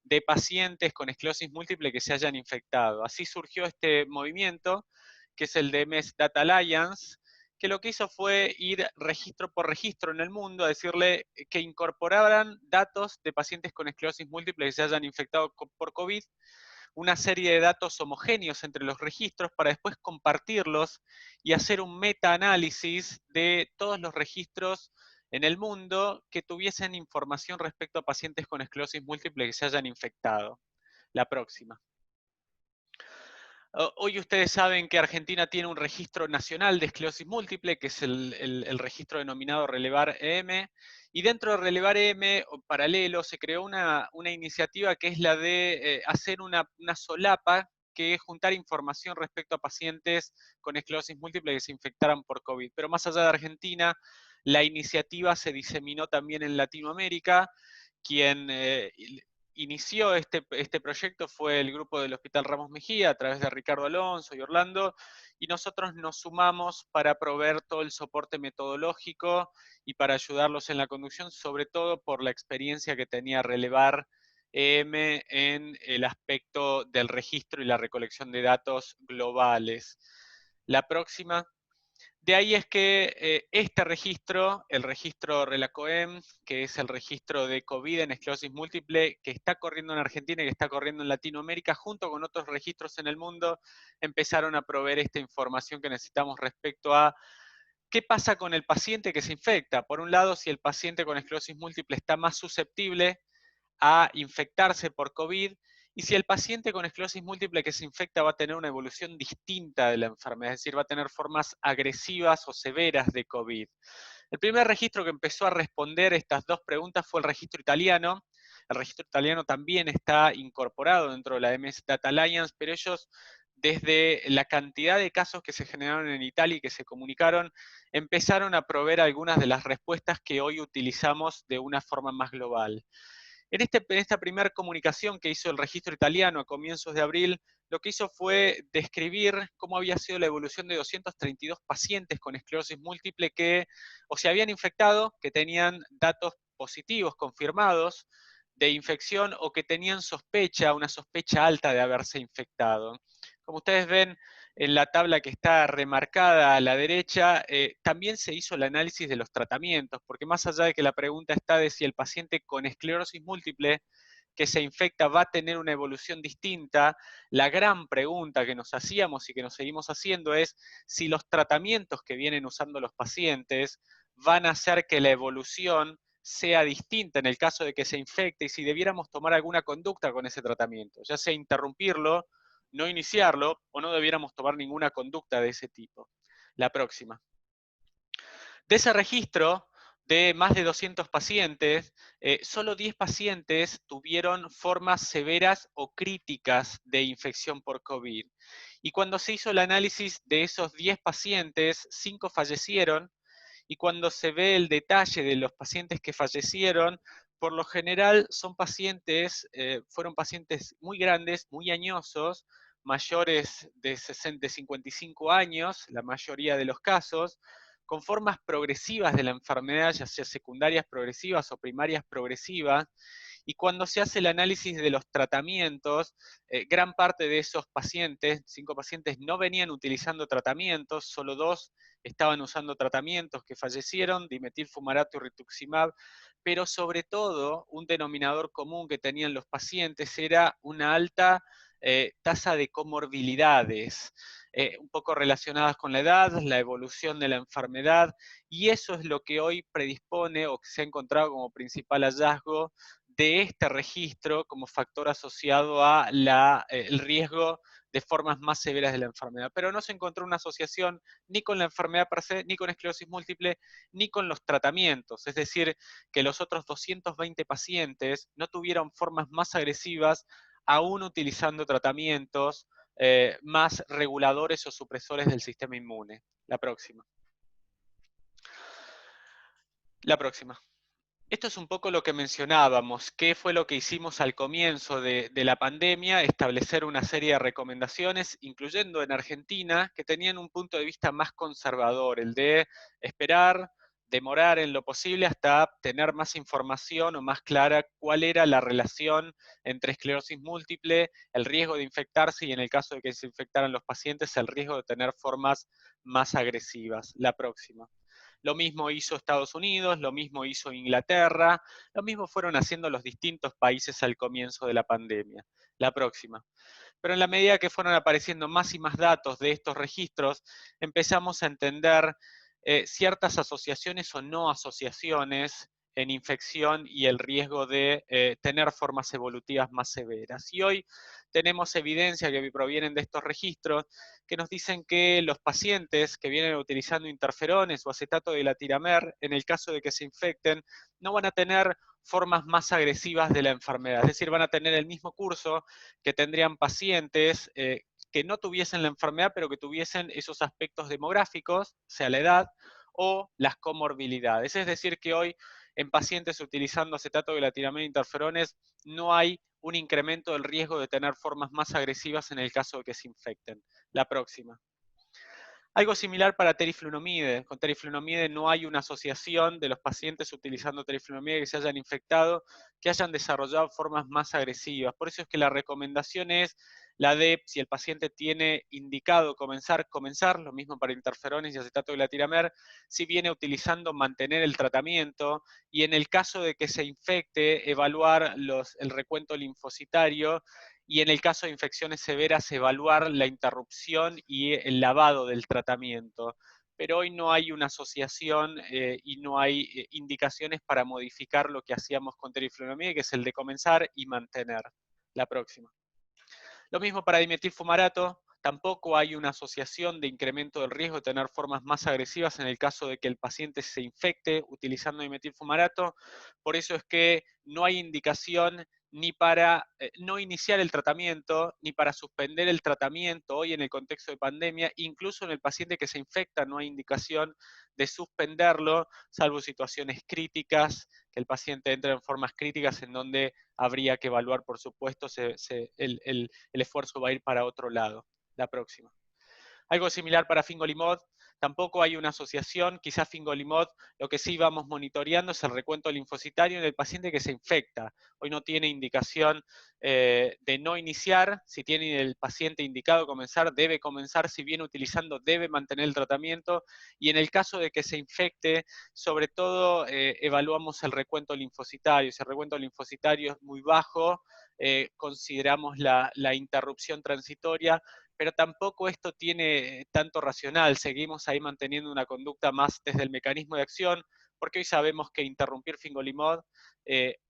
de pacientes con esclerosis múltiple que se hayan infectado. Así surgió este movimiento, que es el de MS Data Alliance, que lo que hizo fue ir registro por registro en el mundo a decirle que incorporaran datos de pacientes con esclerosis múltiple que se hayan infectado por COVID, una serie de datos homogéneos entre los registros para después compartirlos y hacer un meta-análisis de todos los registros en el mundo que tuviesen información respecto a pacientes con esclerosis múltiple que se hayan infectado. La próxima. Hoy ustedes saben que Argentina tiene un registro nacional de esclerosis múltiple, que es el registro denominado Relevar-EM, y dentro de Relevar-EM, paralelo, se creó una iniciativa que es la de hacer una solapa, que es juntar información respecto a pacientes con esclerosis múltiple que se infectaran por COVID. Pero más allá de Argentina, la iniciativa se diseminó también en Latinoamérica. Quien inició este proyecto fue el grupo del Hospital Ramos Mejía a través de Ricardo Alonso y Orlando, y nosotros nos sumamos para proveer todo el soporte metodológico y para ayudarlos en la conducción, sobre todo por la experiencia que tenía Relevar EM en el aspecto del registro y la recolección de datos globales. La próxima. De ahí es que este registro, el registro RELACOEM, que es el registro de COVID en esclerosis múltiple, que está corriendo en Argentina y que está corriendo en Latinoamérica, junto con otros registros en el mundo, empezaron a proveer esta información que necesitamos respecto a qué pasa con el paciente que se infecta. Por un lado, si el paciente con esclerosis múltiple está más susceptible a infectarse por COVID, y si el paciente con esclerosis múltiple que se infecta va a tener una evolución distinta de la enfermedad, es decir, va a tener formas agresivas o severas de COVID. El primer registro que empezó a responder estas dos preguntas fue el registro italiano. El registro italiano también está incorporado dentro de la MS Data Alliance, pero ellos, desde la cantidad de casos que se generaron en Italia y que se comunicaron, empezaron a proveer algunas de las respuestas que hoy utilizamos de una forma más global. En esta primera comunicación que hizo el registro italiano a comienzos de abril, lo que hizo fue describir cómo había sido la evolución de 232 pacientes con esclerosis múltiple que o se habían infectado, que tenían datos positivos confirmados de infección o que tenían sospecha, una sospecha alta de haberse infectado. Como ustedes ven, en la tabla que está remarcada a la derecha, también se hizo el análisis de los tratamientos, porque más allá de que la pregunta está de si el paciente con esclerosis múltiple que se infecta va a tener una evolución distinta, la gran pregunta que nos hacíamos y que nos seguimos haciendo es si los tratamientos que vienen usando los pacientes van a hacer que la evolución sea distinta en el caso de que se infecte y si debiéramos tomar alguna conducta con ese tratamiento, ya sea interrumpirlo, no iniciarlo o no debiéramos tomar ninguna conducta de ese tipo. La próxima. De ese registro de más de 200 pacientes, solo 10 pacientes tuvieron formas severas o críticas de infección por COVID. Y cuando se hizo el análisis de esos 10 pacientes, 5 fallecieron, y cuando se ve el detalle de los pacientes que fallecieron, por lo general son pacientes, fueron pacientes muy grandes, muy añosos, mayores de 60, 55 años, la mayoría de los casos, con formas progresivas de la enfermedad, ya sea secundarias progresivas o primarias progresivas, y cuando se hace el análisis de los tratamientos, gran parte de esos pacientes, 5 pacientes, no venían utilizando tratamientos, solo 2 estaban usando tratamientos que fallecieron, dimetilfumarato y rituximab, pero sobre todo un denominador común que tenían los pacientes era una alta tasa de comorbilidades, un poco relacionadas con la edad, la evolución de la enfermedad, y eso es lo que hoy predispone o que se ha encontrado como principal hallazgo de este registro como factor asociado a el riesgo de formas más severas de la enfermedad. Pero no se encontró una asociación ni con la enfermedad per se, ni con esclerosis múltiple, ni con los tratamientos. Es decir, que los otros 220 pacientes no tuvieron formas más agresivas aún utilizando tratamientos más reguladores o supresores del sistema inmune. La próxima. La próxima. Esto es un poco lo que mencionábamos, qué fue lo que hicimos al comienzo de la pandemia, establecer una serie de recomendaciones, incluyendo en Argentina, que tenían un punto de vista más conservador, el de esperar, demorar en lo posible hasta tener más información o más clara cuál era la relación entre esclerosis múltiple, el riesgo de infectarse y en el caso de que se infectaran los pacientes, el riesgo de tener formas más agresivas. La próxima. Lo mismo hizo Estados Unidos, lo mismo hizo Inglaterra, lo mismo fueron haciendo los distintos países al comienzo de la pandemia. La próxima. Pero en la medida que fueron apareciendo más y más datos de estos registros, empezamos a entender ciertas asociaciones o no asociaciones en infección y el riesgo de tener formas evolutivas más severas. Y hoy tenemos evidencia que provienen de estos registros que nos dicen que los pacientes que vienen utilizando interferones o acetato de latiramer, en el caso de que se infecten, no van a tener formas más agresivas de la enfermedad, es decir, van a tener el mismo curso que tendrían pacientes que no tuviesen la enfermedad, pero que tuviesen esos aspectos demográficos, sea la edad, o las comorbilidades. Es decir, que hoy en pacientes utilizando acetato de latiramer e interferones no hay un incremento del riesgo de tener formas más agresivas en el caso de que se infecten. La próxima. Algo similar para teriflunomide. Con teriflunomide no hay una asociación de los pacientes utilizando teriflunomide que se hayan infectado, que hayan desarrollado formas más agresivas. Por eso es que la recomendación es la de, si el paciente tiene indicado comenzar, lo mismo para interferones y acetato de latiramer, si viene utilizando, mantener el tratamiento, y en el caso de que se infecte, evaluar el recuento linfocitario, y en el caso de infecciones severas, evaluar la interrupción y el lavado del tratamiento. Pero hoy no hay una asociación y no hay indicaciones para modificar lo que hacíamos con teriflunomide, que es el de comenzar y mantener. La próxima. Lo mismo para dimetilfumarato, tampoco hay una asociación de incremento del riesgo de tener formas más agresivas en el caso de que el paciente se infecte utilizando dimetilfumarato. Por eso es que no hay indicación ni para no iniciar el tratamiento, ni para suspender el tratamiento hoy en el contexto de pandemia. Incluso en el paciente que se infecta no hay indicación de suspenderlo, salvo situaciones críticas, que el paciente entre en formas críticas en donde habría que evaluar, por supuesto, el esfuerzo va a ir para otro lado. La próxima. Algo similar para fingolimod, tampoco hay una asociación, quizás fingolimod, lo que sí vamos monitoreando es el recuento linfocitario en el paciente que se infecta. Hoy no tiene indicación de no iniciar, si tiene el paciente indicado comenzar, debe comenzar, si viene utilizando, debe mantener el tratamiento, y en el caso de que se infecte, sobre todo evaluamos el recuento linfocitario. Si el recuento linfocitario es muy bajo, consideramos la interrupción transitoria, pero tampoco esto tiene tanto racional, seguimos ahí manteniendo una conducta más desde el mecanismo de acción, porque hoy sabemos que interrumpir fingolimod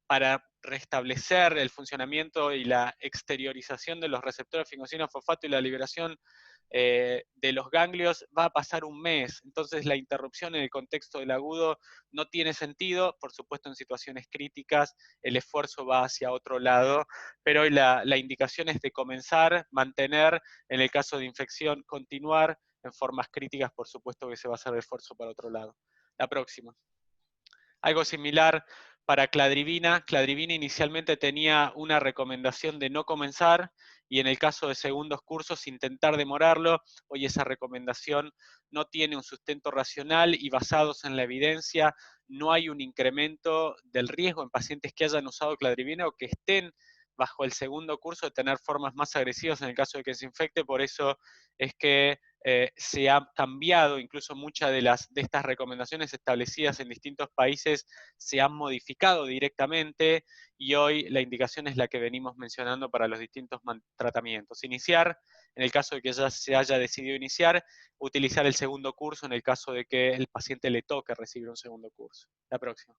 para restablecer el funcionamiento y la exteriorización de los receptores fingosina-fosfato y la liberación de los ganglios va a pasar un mes, entonces la interrupción en el contexto del agudo no tiene sentido, por supuesto en situaciones críticas el esfuerzo va hacia otro lado, pero hoy la indicación es de comenzar, mantener, en el caso de infección continuar, en formas críticas por supuesto que se va a hacer el esfuerzo para otro lado. La próxima. Algo similar para cladribina. Cladribina inicialmente tenía una recomendación de no comenzar y en el caso de segundos cursos intentar demorarlo. Hoy esa recomendación no tiene un sustento racional y basados en la evidencia no hay un incremento del riesgo en pacientes que hayan usado cladribina o que estén bajo el segundo curso de tener formas más agresivas en el caso de que se infecte. Por eso es que se ha cambiado, incluso muchas de estas recomendaciones establecidas en distintos países se han modificado directamente y hoy la indicación es la que venimos mencionando para los distintos tratamientos. Iniciar, en el caso de que ya se haya decidido iniciar, utilizar el segundo curso en el caso de que el paciente le toque recibir un segundo curso. La próxima.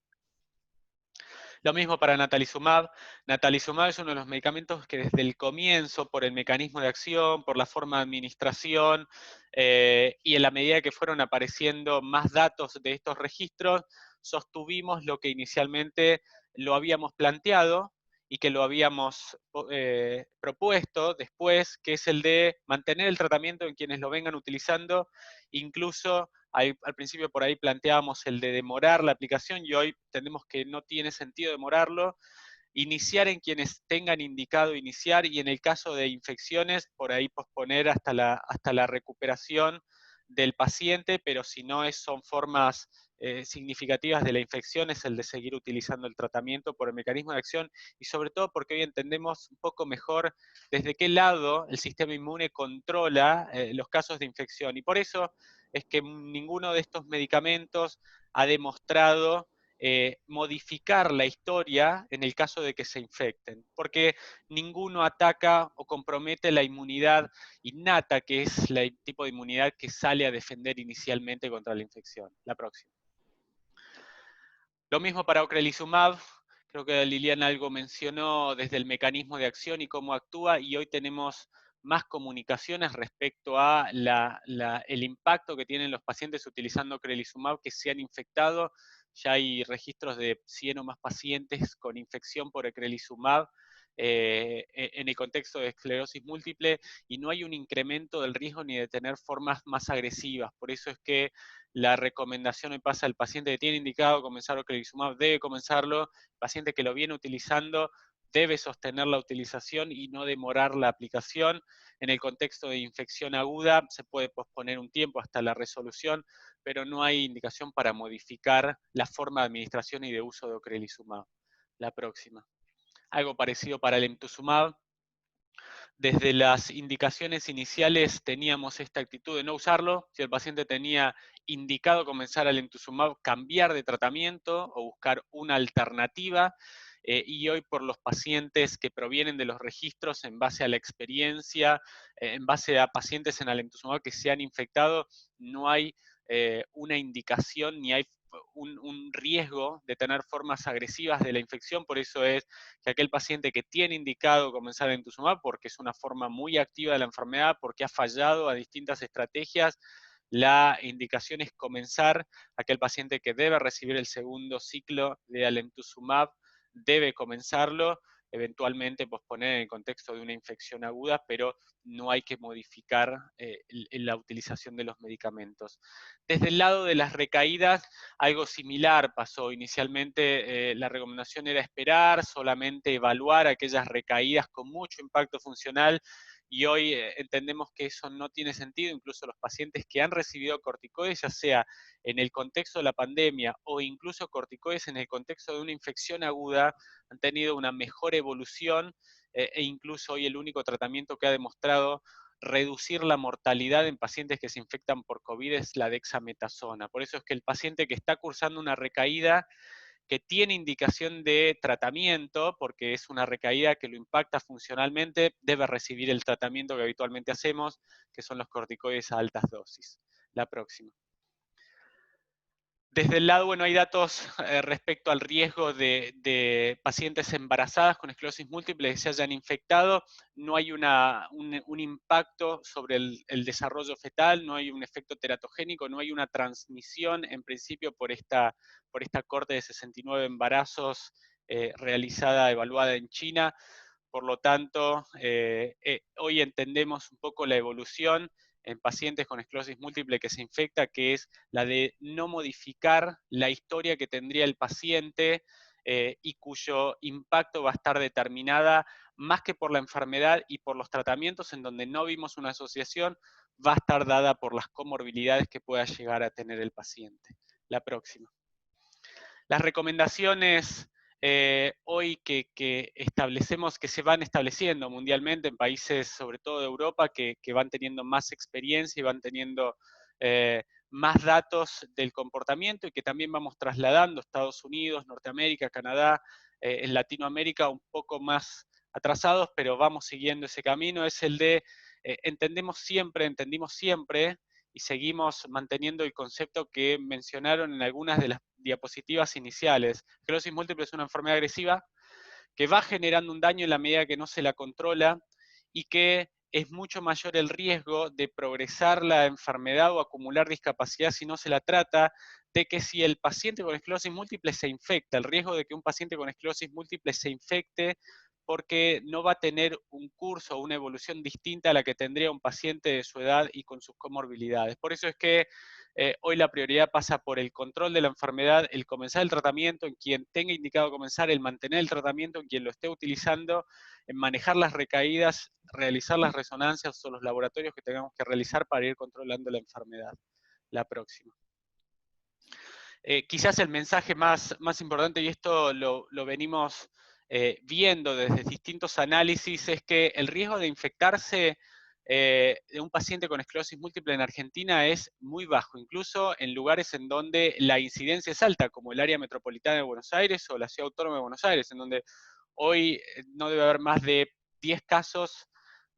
Lo mismo para natalizumab. Natalizumab es uno de los medicamentos que desde el comienzo, por el mecanismo de acción, por la forma de administración, y en la medida que fueron apareciendo más datos de estos registros, sostuvimos lo que inicialmente lo habíamos planteado y que lo habíamos propuesto después, que es el de mantener el tratamiento en quienes lo vengan utilizando, incluso al principio por ahí planteábamos el de demorar la aplicación y hoy entendemos que no tiene sentido demorarlo. Iniciar en quienes tengan indicado iniciar y en el caso de infecciones, por ahí posponer hasta la recuperación del paciente, pero si no son formas significativas de la infección, es el de seguir utilizando el tratamiento por el mecanismo de acción y sobre todo porque hoy entendemos un poco mejor desde qué lado el sistema inmune controla los casos de infección. Y por eso es que ninguno de estos medicamentos ha demostrado modificar la historia en el caso de que se infecten, porque ninguno ataca o compromete la inmunidad innata, que es el tipo de inmunidad que sale a defender inicialmente contra la infección. La próxima. Lo mismo para ocrelizumab, creo que Liliana algo mencionó desde el mecanismo de acción y cómo actúa, y hoy tenemos más comunicaciones respecto a el impacto que tienen los pacientes utilizando ocrelizumab que se han infectado. Ya hay registros de 100 o más pacientes con infección por ocrelizumab en el contexto de esclerosis múltiple, y no hay un incremento del riesgo ni de tener formas más agresivas. Por eso es que la recomendación hoy pasa al paciente que tiene indicado comenzar ocrelizumab, debe comenzarlo, el paciente que lo viene utilizando debe sostener la utilización y no demorar la aplicación. En el contexto de infección aguda se puede posponer un tiempo hasta la resolución, pero no hay indicación para modificar la forma de administración y de uso de ocrelizumab. La próxima. Algo parecido para el emtuzumab. Desde las indicaciones iniciales teníamos esta actitud de no usarlo. Si el paciente tenía indicado comenzar al emtuzumab, cambiar de tratamiento o buscar una alternativa. Y hoy por los pacientes que provienen de los registros en base a la experiencia, en base a pacientes en alemtuzumab que se han infectado, no hay una indicación ni hay un riesgo de tener formas agresivas de la infección. Por eso es que aquel paciente que tiene indicado comenzar emtuzumab, porque es una forma muy activa de la enfermedad, porque ha fallado a distintas estrategias, la indicación es comenzar. Aquel paciente que debe recibir el segundo ciclo de alemtuzumab debe comenzarlo, eventualmente posponer en el contexto de una infección aguda, pero no hay que modificar la utilización de los medicamentos. Desde el lado de las recaídas, algo similar pasó. Inicialmente la recomendación era esperar, solamente evaluar aquellas recaídas con mucho impacto funcional, y hoy entendemos que eso no tiene sentido. Incluso los pacientes que han recibido corticoides, ya sea en el contexto de la pandemia o incluso corticoides en el contexto de una infección aguda, han tenido una mejor evolución, e incluso hoy el único tratamiento que ha demostrado reducir la mortalidad en pacientes que se infectan por COVID es la dexametasona. Por eso es que el paciente que está cursando una recaída, que tiene indicación de tratamiento, porque es una recaída que lo impacta funcionalmente, debe recibir el tratamiento que habitualmente hacemos, que son los corticoides a altas dosis. La próxima. Desde el lado, bueno, hay datos respecto al riesgo de pacientes embarazadas con esclerosis múltiple que se hayan infectado. No hay un impacto sobre el desarrollo fetal, no hay un efecto teratogénico, no hay una transmisión, en principio, por esta corte de 69 embarazos evaluada en China. Por lo tanto, hoy entendemos un poco la evolución en pacientes con esclerosis múltiple que se infecta, que es la de no modificar la historia que tendría el paciente y cuyo impacto va a estar determinada más que por la enfermedad y por los tratamientos, en donde no vimos una asociación, va a estar dada por las comorbilidades que pueda llegar a tener el paciente. La próxima. Las recomendaciones hoy que establecemos, que se van estableciendo mundialmente en países, sobre todo de Europa, que van teniendo más experiencia y van teniendo más datos del comportamiento y que también vamos trasladando a Estados Unidos, Norteamérica, Canadá, en Latinoamérica un poco más atrasados, pero vamos siguiendo ese camino, es el de entendimos siempre, y seguimos manteniendo el concepto que mencionaron en algunas de las diapositivas iniciales. Esclerosis múltiple es una enfermedad agresiva que va generando un daño en la medida que no se la controla y que es mucho mayor el riesgo de progresar la enfermedad o acumular discapacidad si no se la trata, de que si el paciente con esclerosis múltiple se infecta, el riesgo de que un paciente con esclerosis múltiple se infecte porque no va a tener un curso o una evolución distinta a la que tendría un paciente de su edad y con sus comorbilidades. Por eso es que hoy la prioridad pasa por el control de la enfermedad, el comenzar el tratamiento en quien tenga indicado comenzar, el mantener el tratamiento en quien lo esté utilizando, en manejar las recaídas, realizar las resonancias o los laboratorios que tengamos que realizar para ir controlando la enfermedad. La próxima. Quizás el mensaje más importante, y esto lo venimos viendo desde distintos análisis, es que el riesgo de infectarse de un paciente con esclerosis múltiple en Argentina es muy bajo, incluso en lugares en donde la incidencia es alta, como el área metropolitana de Buenos Aires o la Ciudad Autónoma de Buenos Aires, en donde hoy no debe haber más de 10 casos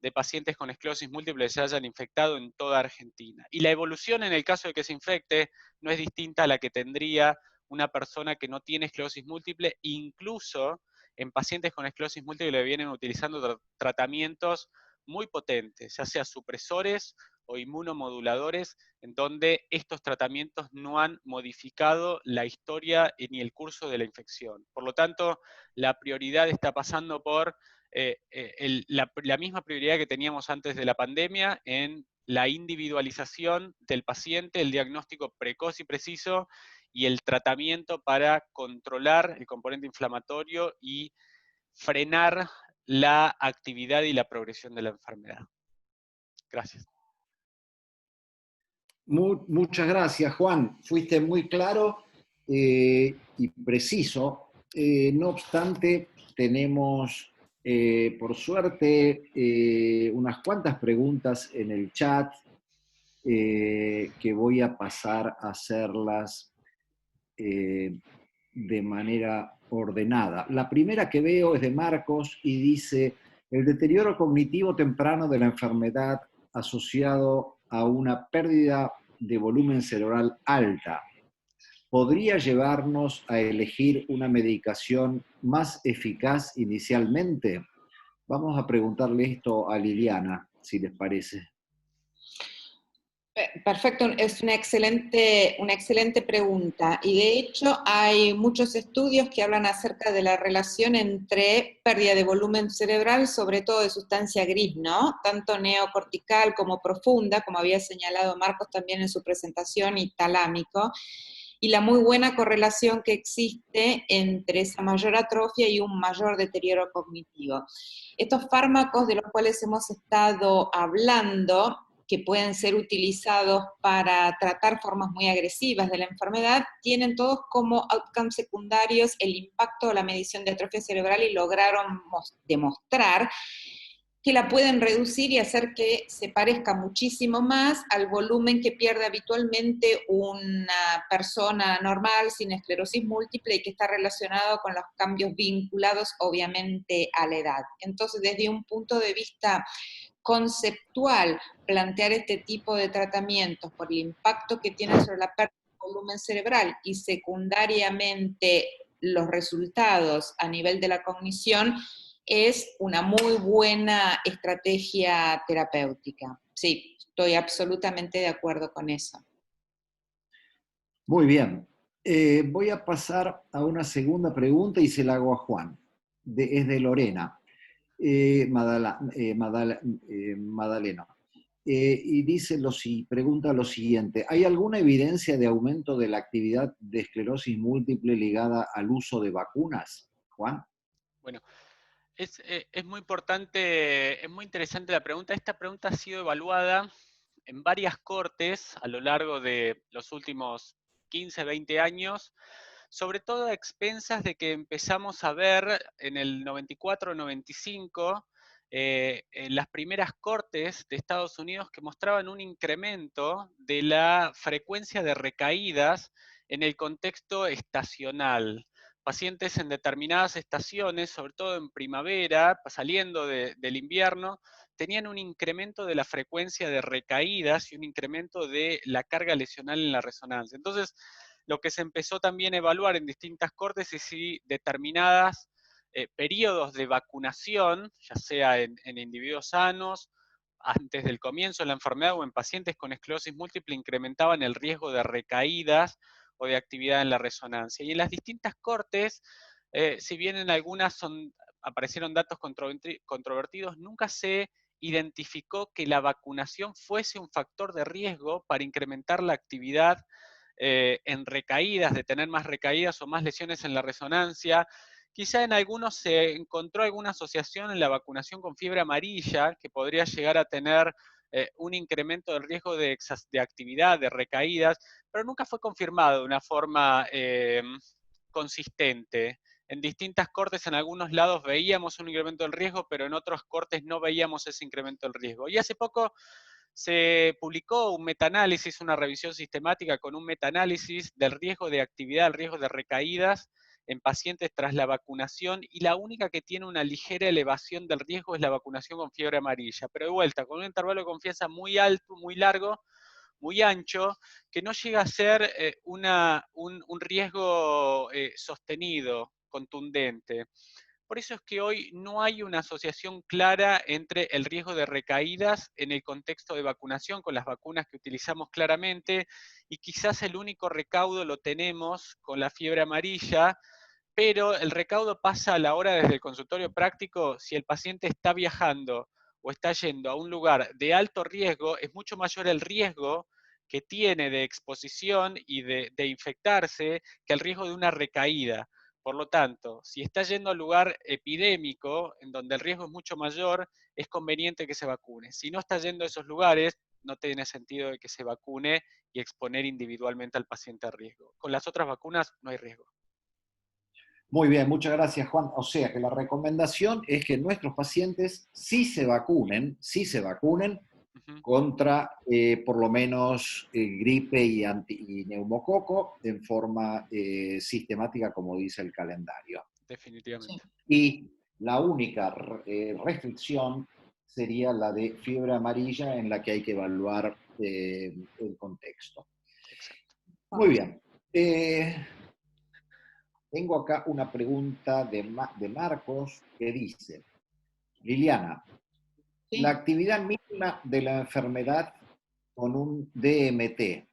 de pacientes con esclerosis múltiple que se hayan infectado en toda Argentina. Y la evolución en el caso de que se infecte no es distinta a la que tendría una persona que no tiene esclerosis múltiple, incluso en pacientes con esclerosis múltiple vienen utilizando tratamientos muy potentes, ya sea supresores o inmunomoduladores, en donde estos tratamientos no han modificado la historia ni el curso de la infección. Por lo tanto, la prioridad está pasando por la misma prioridad que teníamos antes de la pandemia en la individualización del paciente, el diagnóstico precoz y preciso y el tratamiento para controlar el componente inflamatorio y frenar la actividad y la progresión de la enfermedad. Gracias. Muchas gracias, Juan. Fuiste muy claro y preciso. No obstante, tenemos, por suerte, unas cuantas preguntas en el chat que voy a pasar a hacerlas de manera ordenada. La primera que veo es de Marcos y dice: el deterioro cognitivo temprano de la enfermedad asociado a una pérdida de volumen cerebral alta podría llevarnos a elegir una medicación más eficaz inicialmente. Vamos a preguntarle esto a Liliana, si les parece. Perfecto, es una excelente pregunta. Y de hecho hay muchos estudios que hablan acerca de la relación entre pérdida de volumen cerebral, sobre todo de sustancia gris, ¿no? Tanto neocortical como profunda, como había señalado Marcos también en su presentación, y talámico. y la muy buena correlación que existe entre esa mayor atrofia y un mayor deterioro cognitivo. Estos fármacos de los cuales hemos estado hablando, que pueden ser utilizados para tratar formas muy agresivas de la enfermedad, tienen todos como outcomes secundarios el impacto o la medición de atrofia cerebral y lograron demostrar que la pueden reducir y hacer que se parezca muchísimo más al volumen que pierde habitualmente una persona normal sin esclerosis múltiple y que está relacionado con los cambios vinculados obviamente a la edad. Entonces, desde un punto de vista conceptual, plantear este tipo de tratamientos por el impacto que tiene sobre la pérdida de volumen cerebral y secundariamente los resultados a nivel de la cognición, es una muy buena estrategia terapéutica. Sí, estoy absolutamente de acuerdo con eso. Muy bien. Voy a pasar a una segunda pregunta y se la hago a Juan. Es de Lorena Madalena. Y dice pregunta lo siguiente: ¿hay alguna evidencia de aumento de la actividad de esclerosis múltiple ligada al uso de vacunas? Juan. Bueno, es muy importante, es muy interesante la pregunta. Esta pregunta ha sido evaluada en varias cortes a lo largo de los últimos 15, 20 años, sobre todo a expensas de que empezamos a ver en el 94-95 en las primeras cortes de Estados Unidos que mostraban un incremento de la frecuencia de recaídas en el contexto estacional. Pacientes en determinadas estaciones, sobre todo en primavera, saliendo del invierno, tenían un incremento de la frecuencia de recaídas y un incremento de la carga lesional en la resonancia. Entonces, lo que se empezó también a evaluar en distintas cortes es si determinadas periodos de vacunación, ya sea en individuos sanos, antes del comienzo de la enfermedad o en pacientes con esclerosis múltiple, incrementaban el riesgo de recaídas o de actividad en la resonancia. Y en las distintas cortes, si bien en algunas aparecieron datos controvertidos, nunca se identificó que la vacunación fuese un factor de riesgo para incrementar la actividad en recaídas, de tener más recaídas o más lesiones en la resonancia. Quizá en algunos se encontró alguna asociación en la vacunación con fiebre amarilla que podría llegar a tener un incremento del riesgo de actividad, de recaídas, pero nunca fue confirmado de una forma consistente. En distintas cortes, en algunos lados veíamos un incremento del riesgo, pero en otros cortes no veíamos ese incremento del riesgo. Y hace poco se publicó un metaanálisis, una revisión sistemática con un metaanálisis del riesgo de actividad, el riesgo de recaídas en pacientes tras la vacunación, y la única que tiene una ligera elevación del riesgo es la vacunación con fiebre amarilla, pero de vuelta, con un intervalo de confianza muy alto, muy largo, muy ancho, que no llega a ser un riesgo sostenido, contundente. Por eso es que hoy no hay una asociación clara entre el riesgo de recaídas en el contexto de vacunación con las vacunas que utilizamos claramente, y quizás el único recaudo lo tenemos con la fiebre amarilla, pero el recaudo pasa a la hora desde el consultorio práctico. Si el paciente está viajando o está yendo a un lugar de alto riesgo, es mucho mayor el riesgo que tiene de exposición y de infectarse que el riesgo de una recaída. Por lo tanto, si está yendo al lugar epidémico, en donde el riesgo es mucho mayor, es conveniente que se vacune. Si no está yendo a esos lugares, no tiene sentido de que se vacune y exponer individualmente al paciente a riesgo. Con las otras vacunas no hay riesgo. Muy bien, muchas gracias, Juan. O sea que la recomendación es que nuestros pacientes sí se vacunen contra por lo menos gripe y neumococo en forma sistemática, como dice el calendario. Definitivamente. Y la única restricción sería la de fiebre amarilla, en la que hay que evaluar el contexto. Exacto. Muy bien. Tengo acá una pregunta de Marcos que dice: Liliana, Sí. la actividad mínima de la enfermedad con un DMT,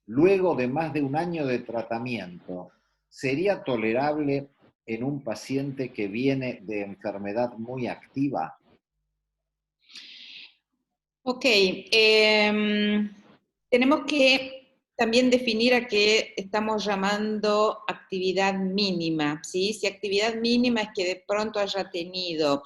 luego de más de un año de tratamiento, ¿sería tolerable en un paciente que viene de enfermedad muy activa? Ok, tenemos que también definir a qué estamos llamando actividad mínima, ¿sí? Si actividad mínima es que de pronto haya tenido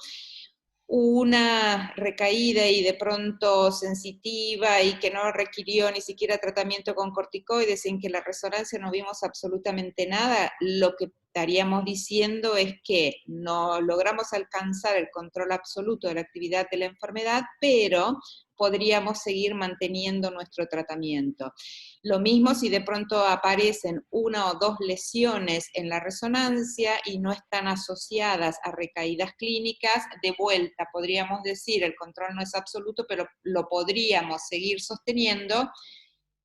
una recaída y de pronto sensitiva y que no requirió ni siquiera tratamiento con corticoides, en que la resonancia no vimos absolutamente nada, lo que estaríamos diciendo es que no logramos alcanzar el control absoluto de la actividad de la enfermedad, pero podríamos seguir manteniendo nuestro tratamiento. Lo mismo si de pronto aparecen una o dos lesiones en la resonancia y no están asociadas a recaídas clínicas, de vuelta podríamos decir, el control no es absoluto, pero lo podríamos seguir sosteniendo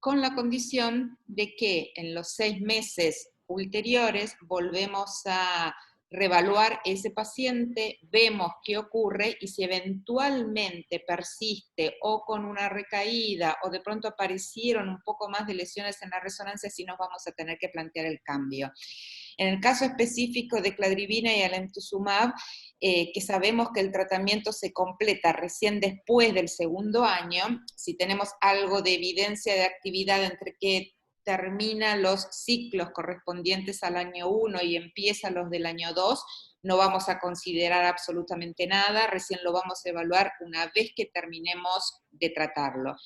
con la condición de que en los 6 meses ulteriores volvemos a reevaluar ese paciente, vemos qué ocurre y si eventualmente persiste o con una recaída o de pronto aparecieron un poco más de lesiones en la resonancia, sí nos vamos a tener que plantear el cambio. En el caso específico de cladribina y alemtuzumab, que sabemos que el tratamiento se completa recién después del segundo año, si tenemos algo de evidencia de actividad entre que termina los ciclos correspondientes al año 1 y empieza los del año 2, no vamos a considerar absolutamente nada, recién lo vamos a evaluar una vez que terminemos de tratarlo.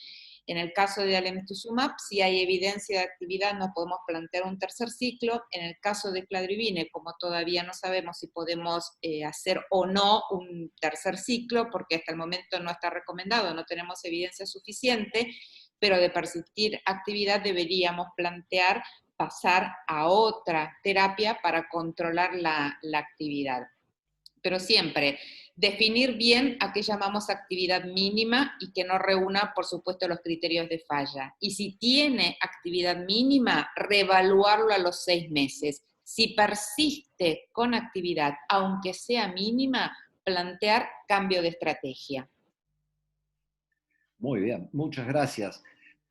En el caso de alemtuzumab, si hay evidencia de actividad, no podemos plantear un tercer ciclo. En el caso de cladribine, como todavía no sabemos si podemos hacer o no un tercer ciclo, porque hasta el momento no está recomendado, no tenemos evidencia suficiente, pero de persistir actividad deberíamos plantear pasar a otra terapia para controlar la actividad. Pero siempre definir bien a qué llamamos actividad mínima y que no reúna, por supuesto, los criterios de falla. Y si tiene actividad mínima, reevaluarlo a los 6 meses. Si persiste con actividad, aunque sea mínima, plantear cambio de estrategia. Muy bien, muchas gracias.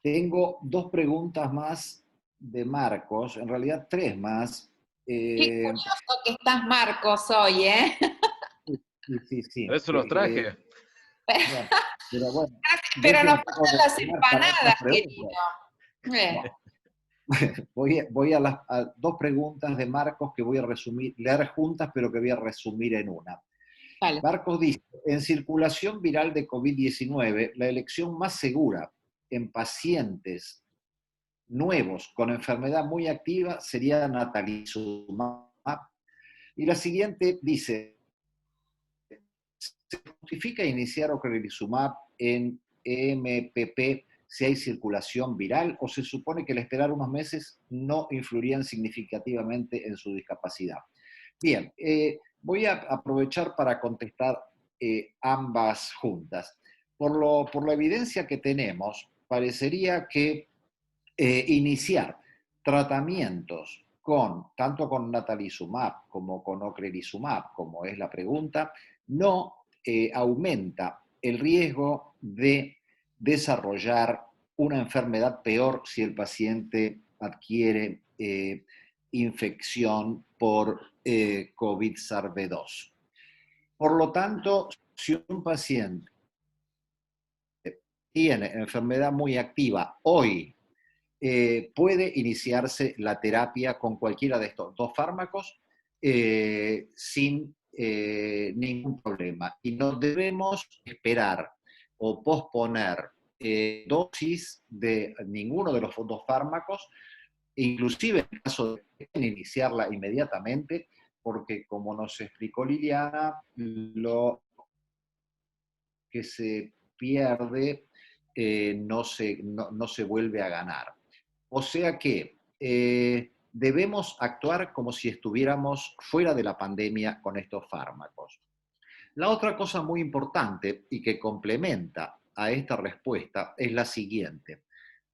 Tengo 2 preguntas más de Marcos, en realidad 3 más. Qué curioso que estás, Marcos, hoy, ¿eh? Sí. Por eso los traje. Bueno, pero bueno, Pero deje nos un poco faltan de las lugar para otras empanadas, preguntas. querido. Voy a las 2 preguntas de Marcos que voy a leer juntas, pero que voy a resumir en una. Vale. Marcos dice, en circulación viral de COVID-19, la elección más segura en pacientes nuevos con enfermedad muy activa sería natalizumab. Y la siguiente dice, ¿se justifica iniciar ocrelizumab en EMPP si hay circulación viral o se supone que el esperar unos meses no influirían significativamente en su discapacidad? Bien, voy a aprovechar para contestar ambas juntas. Por la evidencia que tenemos, parecería que iniciar tratamientos tanto con natalizumab como con ocrelizumab, como es la pregunta, no aumenta el riesgo de desarrollar una enfermedad peor si el paciente adquiere infección por COVID-SARS-CoV-2. Por lo tanto, si un paciente tiene enfermedad muy activa hoy, puede iniciarse la terapia con cualquiera de estos 2 fármacos sin ningún problema. Y no debemos esperar o posponer dosis de ninguno de los 2 fármacos, inclusive en el caso de iniciarla inmediatamente, porque como nos explicó Liliana, lo que se pierde no se vuelve a ganar. O sea que debemos actuar como si estuviéramos fuera de la pandemia con estos fármacos. La otra cosa muy importante y que complementa a esta respuesta es la siguiente.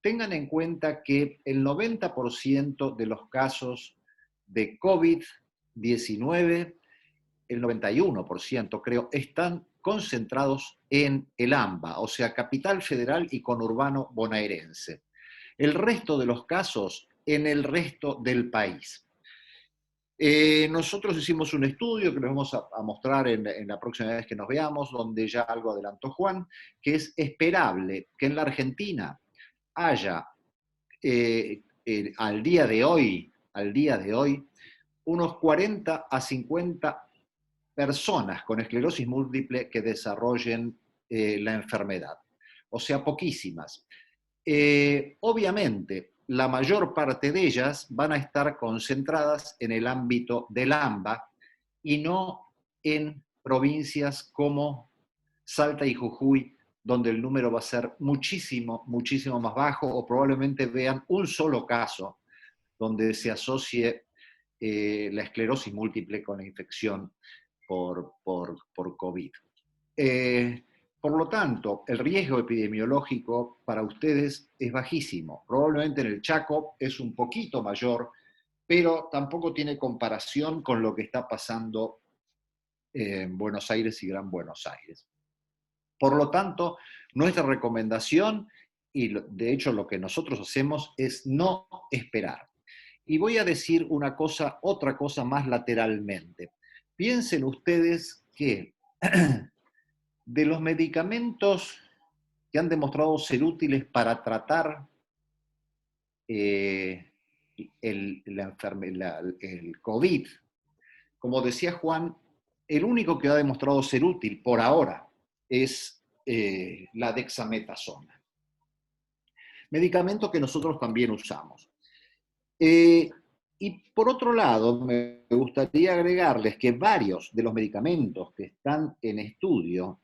Tengan en cuenta que el 90% de los casos de COVID-19, el 91% creo, están concentrados en el AMBA, o sea, Capital Federal y conurbano bonaerense. El resto de los casos en el resto del país. Nosotros hicimos un estudio que les vamos a mostrar en la próxima vez que nos veamos, donde ya algo adelantó Juan, que es esperable que en la Argentina haya al día de hoy, unos 40 a 50 personas con esclerosis múltiple que desarrollen la enfermedad. O sea, poquísimas. Obviamente, la mayor parte de ellas van a estar concentradas en el ámbito del AMBA y no en provincias como Salta y Jujuy, donde el número va a ser muchísimo, muchísimo más bajo, o probablemente vean un solo caso donde se asocie la esclerosis múltiple con la infección por COVID. Por lo tanto, el riesgo epidemiológico para ustedes es bajísimo. Probablemente en el Chaco es un poquito mayor, pero tampoco tiene comparación con lo que está pasando en Buenos Aires y Gran Buenos Aires. Por lo tanto, nuestra recomendación, y de hecho lo que nosotros hacemos, es no esperar. Y voy a decir otra cosa más lateralmente. Piensen ustedes que de los medicamentos que han demostrado ser útiles para tratar el COVID, como decía Juan, el único que ha demostrado ser útil por ahora es la dexametasona. Medicamento que nosotros también usamos. Y por otro lado, me gustaría agregarles que varios de los medicamentos que están en estudio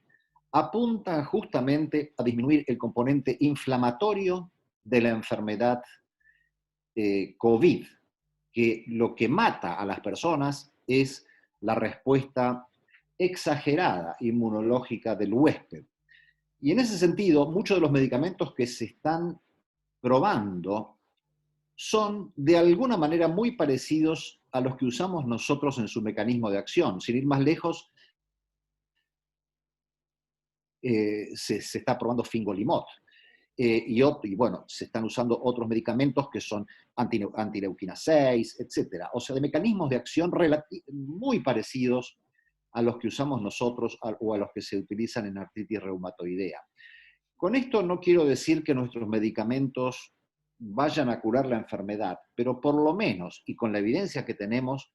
apuntan justamente a disminuir el componente inflamatorio de la enfermedad COVID, que lo que mata a las personas es la respuesta exagerada inmunológica del huésped. Y en ese sentido, muchos de los medicamentos que se están probando son de alguna manera muy parecidos a los que usamos nosotros en su mecanismo de acción. Sin ir más lejos, se está probando fingolimod. Y bueno, se están usando otros medicamentos que son antileuquina 6, etc. O sea, de mecanismos de acción muy parecidos a los que usamos nosotros o a los que se utilizan en artritis reumatoidea. Con esto no quiero decir que nuestros medicamentos vayan a curar la enfermedad, pero por lo menos, y con la evidencia que tenemos,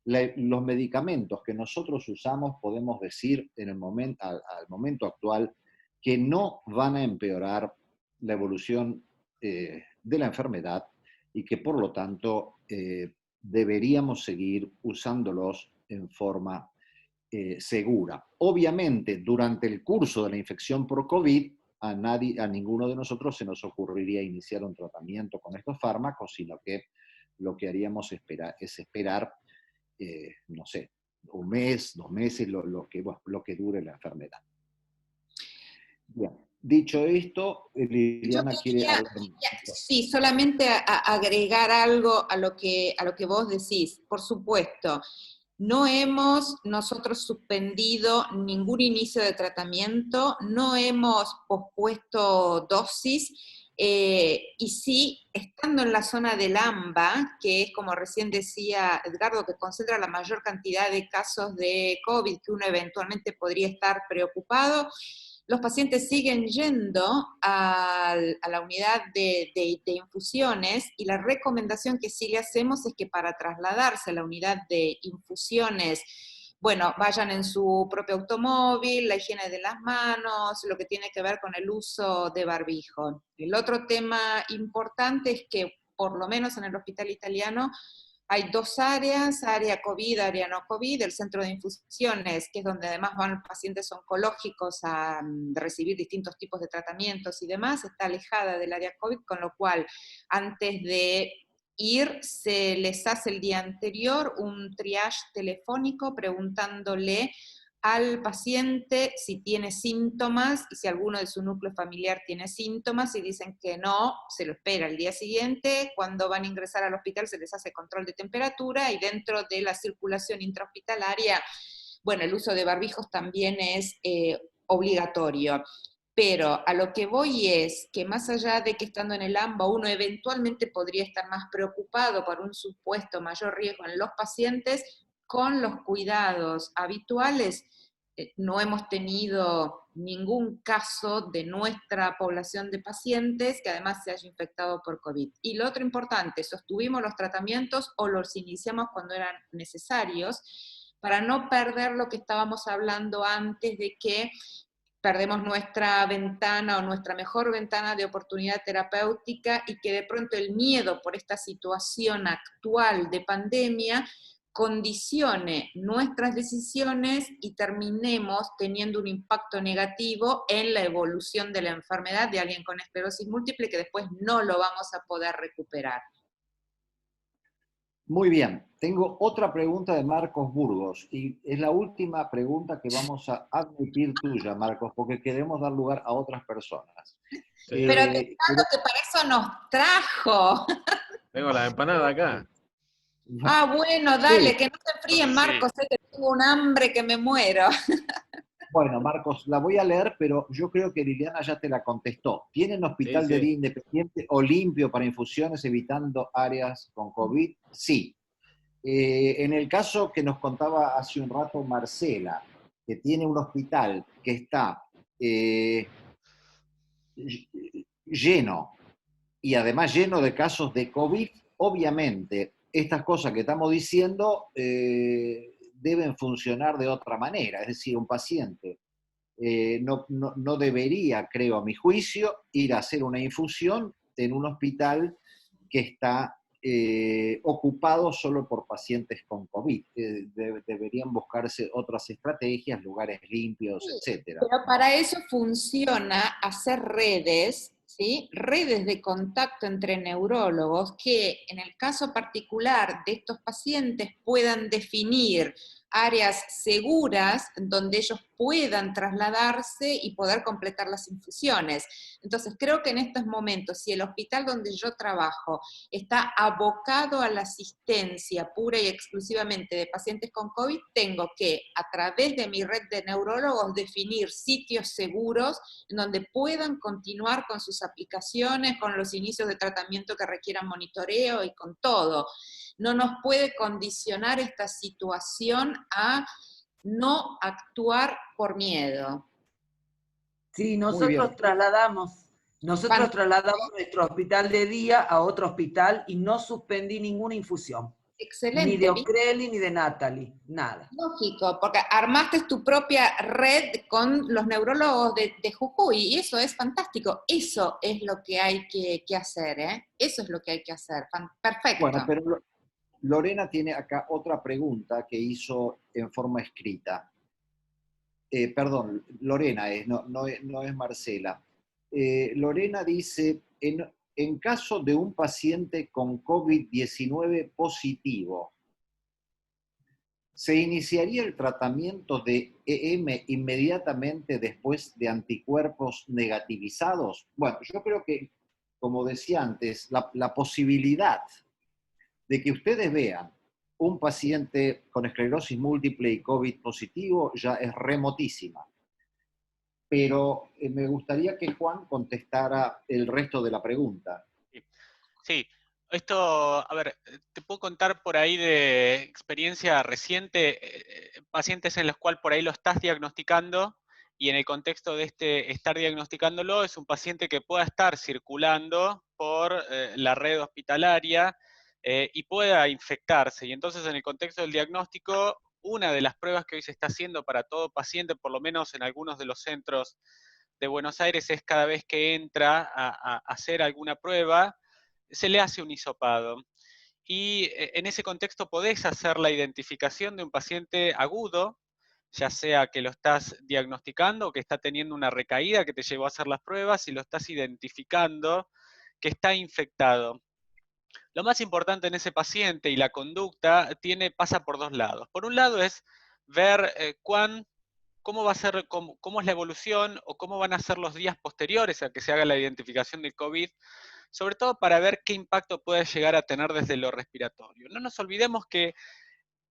los medicamentos que nosotros usamos podemos decir al momento actual que no van a empeorar la evolución de la enfermedad y que por lo tanto deberíamos seguir usándolos en forma segura. Obviamente, durante el curso de la infección por COVID, a ninguno de nosotros se nos ocurriría iniciar un tratamiento con estos fármacos, sino que lo que haríamos es esperar, no sé, un mes, 2 meses, lo que dure la enfermedad. Bien. Dicho esto, Liliana quiere hablar. Sí, solamente agregar algo a lo que vos decís. Por supuesto, no hemos nosotros suspendido ningún inicio de tratamiento, no hemos pospuesto dosis, y sí, estando en la zona del AMBA, que es como recién decía Edgardo, que concentra la mayor cantidad de casos de COVID, que uno eventualmente podría estar preocupado, los pacientes siguen yendo a la unidad de infusiones, y la recomendación que sí le hacemos es que para trasladarse a la unidad de infusiones, bueno, vayan en su propio automóvil, la higiene de las manos, lo que tiene que ver con el uso de barbijo. El otro tema importante es que, por lo menos en el hospital italiano, hay 2 áreas, área COVID, área no COVID, el centro de infusiones, que es donde además van los pacientes oncológicos a recibir distintos tipos de tratamientos y demás, está alejada del área COVID, con lo cual antes de ir se les hace el día anterior un triage telefónico preguntándole al paciente si tiene síntomas, y si alguno de su núcleo familiar tiene síntomas, y dicen que no, se lo espera el día siguiente. Cuando van a ingresar al hospital se les hace control de temperatura, y dentro de la circulación intrahospitalaria, bueno, el uso de barbijos también es obligatorio. Pero a lo que voy es que, más allá de que estando en el AMBA uno eventualmente podría estar más preocupado por un supuesto mayor riesgo en los pacientes, con los cuidados habituales no hemos tenido ningún caso de nuestra población de pacientes que además se haya infectado por COVID. Y lo otro importante, sostuvimos los tratamientos o los iniciamos cuando eran necesarios, para no perder lo que estábamos hablando antes de que perdemos nuestra ventana o nuestra mejor ventana de oportunidad terapéutica y que de pronto el miedo por esta situación actual de pandemia condicione nuestras decisiones y terminemos teniendo un impacto negativo en la evolución de la enfermedad de alguien con esclerosis múltiple que después no lo vamos a poder recuperar. Muy bien, tengo otra pregunta de Marcos Burgos y es la última pregunta que vamos a admitir tuya, Marcos, porque queremos dar lugar a otras personas. Sí. Pero te digo que para eso nos trajo. Tengo la empanada acá. Ah, bueno, dale, Sí. que no te enfríen, Sí. Marcos, sé que tengo un hambre que me muero. Bueno, Marcos, la voy a leer, pero yo creo que Liliana ya te la contestó. ¿Tienen hospital Sí, de sí. día independiente o limpio para infusiones evitando áreas con COVID? Sí. En el caso que nos contaba hace un rato Marcela, que tiene un hospital que está lleno y además lleno de casos de COVID, obviamente estas cosas que estamos diciendo deben funcionar de otra manera. Es decir, un paciente no debería, creo, a mi juicio, ir a hacer una infusión en un hospital que está ocupado solo por pacientes con COVID. Deberían buscarse otras estrategias, lugares limpios, etcétera. Pero para eso funciona hacer redes, ¿sí? Redes de contacto entre neurólogos que en el caso particular de estos pacientes puedan definir áreas seguras donde ellos puedan trasladarse y poder completar las infusiones. Entonces creo que en estos momentos, si el hospital donde yo trabajo está abocado a la asistencia pura y exclusivamente de pacientes con COVID, tengo que, a través de mi red de neurólogos, definir sitios seguros en donde puedan continuar con sus aplicaciones, con los inicios de tratamiento que requieran monitoreo y con todo. No nos puede condicionar esta situación a no actuar por miedo. Sí, Muy bien. nosotros trasladamos nuestro hospital de día a otro hospital y no suspendí ninguna infusión. Excelente. Ni de Ocreli ni de Natalie, nada. Lógico, porque armaste tu propia red con los neurólogos de Jujuy y eso es fantástico. Eso es lo que hay que hacer, ¿eh? Eso es lo que hay que hacer. Perfecto. Bueno, pero Lorena tiene acá otra pregunta que hizo en forma escrita. Perdón, Lorena es, no es Marcela. Lorena dice, en caso de un paciente con COVID-19 positivo, ¿se iniciaría el tratamiento de EM inmediatamente después de anticuerpos negativizados? Bueno, yo creo que, como decía antes, la posibilidad de que ustedes vean un paciente con esclerosis múltiple y COVID positivo ya es remotísima. Pero me gustaría que Juan contestara el resto de la pregunta. Sí, esto, a ver, te puedo contar por ahí de experiencia reciente, pacientes en los cuales por ahí lo estás diagnosticando y en el contexto de estar diagnosticándolo es un paciente que pueda estar circulando por la red hospitalaria y pueda infectarse. Y entonces en el contexto del diagnóstico, una de las pruebas que hoy se está haciendo para todo paciente, por lo menos en algunos de los centros de Buenos Aires, es cada vez que entra a hacer alguna prueba, se le hace un hisopado. Y en ese contexto podés hacer la identificación de un paciente agudo, ya sea que lo estás diagnosticando o que está teniendo una recaída que te llevó a hacer las pruebas y lo estás identificando que está infectado. Lo más importante en ese paciente y la conducta pasa por dos lados. Por un lado es ver cómo va a ser, cómo es la evolución o cómo van a ser los días posteriores a que se haga la identificación del COVID, sobre todo para ver qué impacto puede llegar a tener desde lo respiratorio. No nos olvidemos que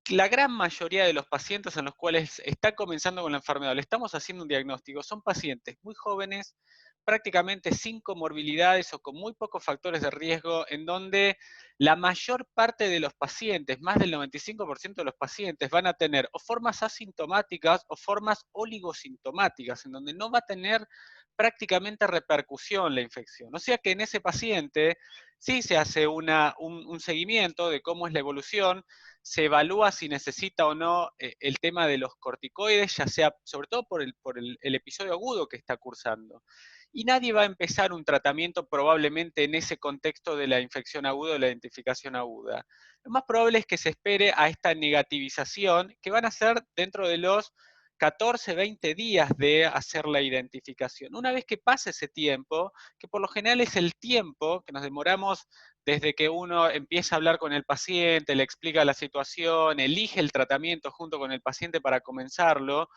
la gran mayoría de los pacientes en los cuales está comenzando con la enfermedad, le estamos haciendo un diagnóstico, son pacientes muy jóvenes, prácticamente sin comorbilidades o con muy pocos factores de riesgo, en donde la mayor parte de los pacientes, más del 95% de los pacientes, van a tener o formas asintomáticas o formas oligosintomáticas, en donde no va a tener prácticamente repercusión la infección. O sea que en ese paciente sí se hace un seguimiento de cómo es la evolución, se evalúa si necesita o no el tema de los corticoides, ya sea sobre todo por el episodio agudo que está cursando. Y nadie va a empezar un tratamiento probablemente en ese contexto de la infección aguda o la identificación aguda. Lo más probable es que se espere a esta negativización, que van a ser dentro de los 14, 20 días de hacer la identificación. Una vez que pase ese tiempo, que por lo general es el tiempo que nos demoramos desde que uno empieza a hablar con el paciente, le explica la situación, elige el tratamiento junto con el paciente para comenzarlo,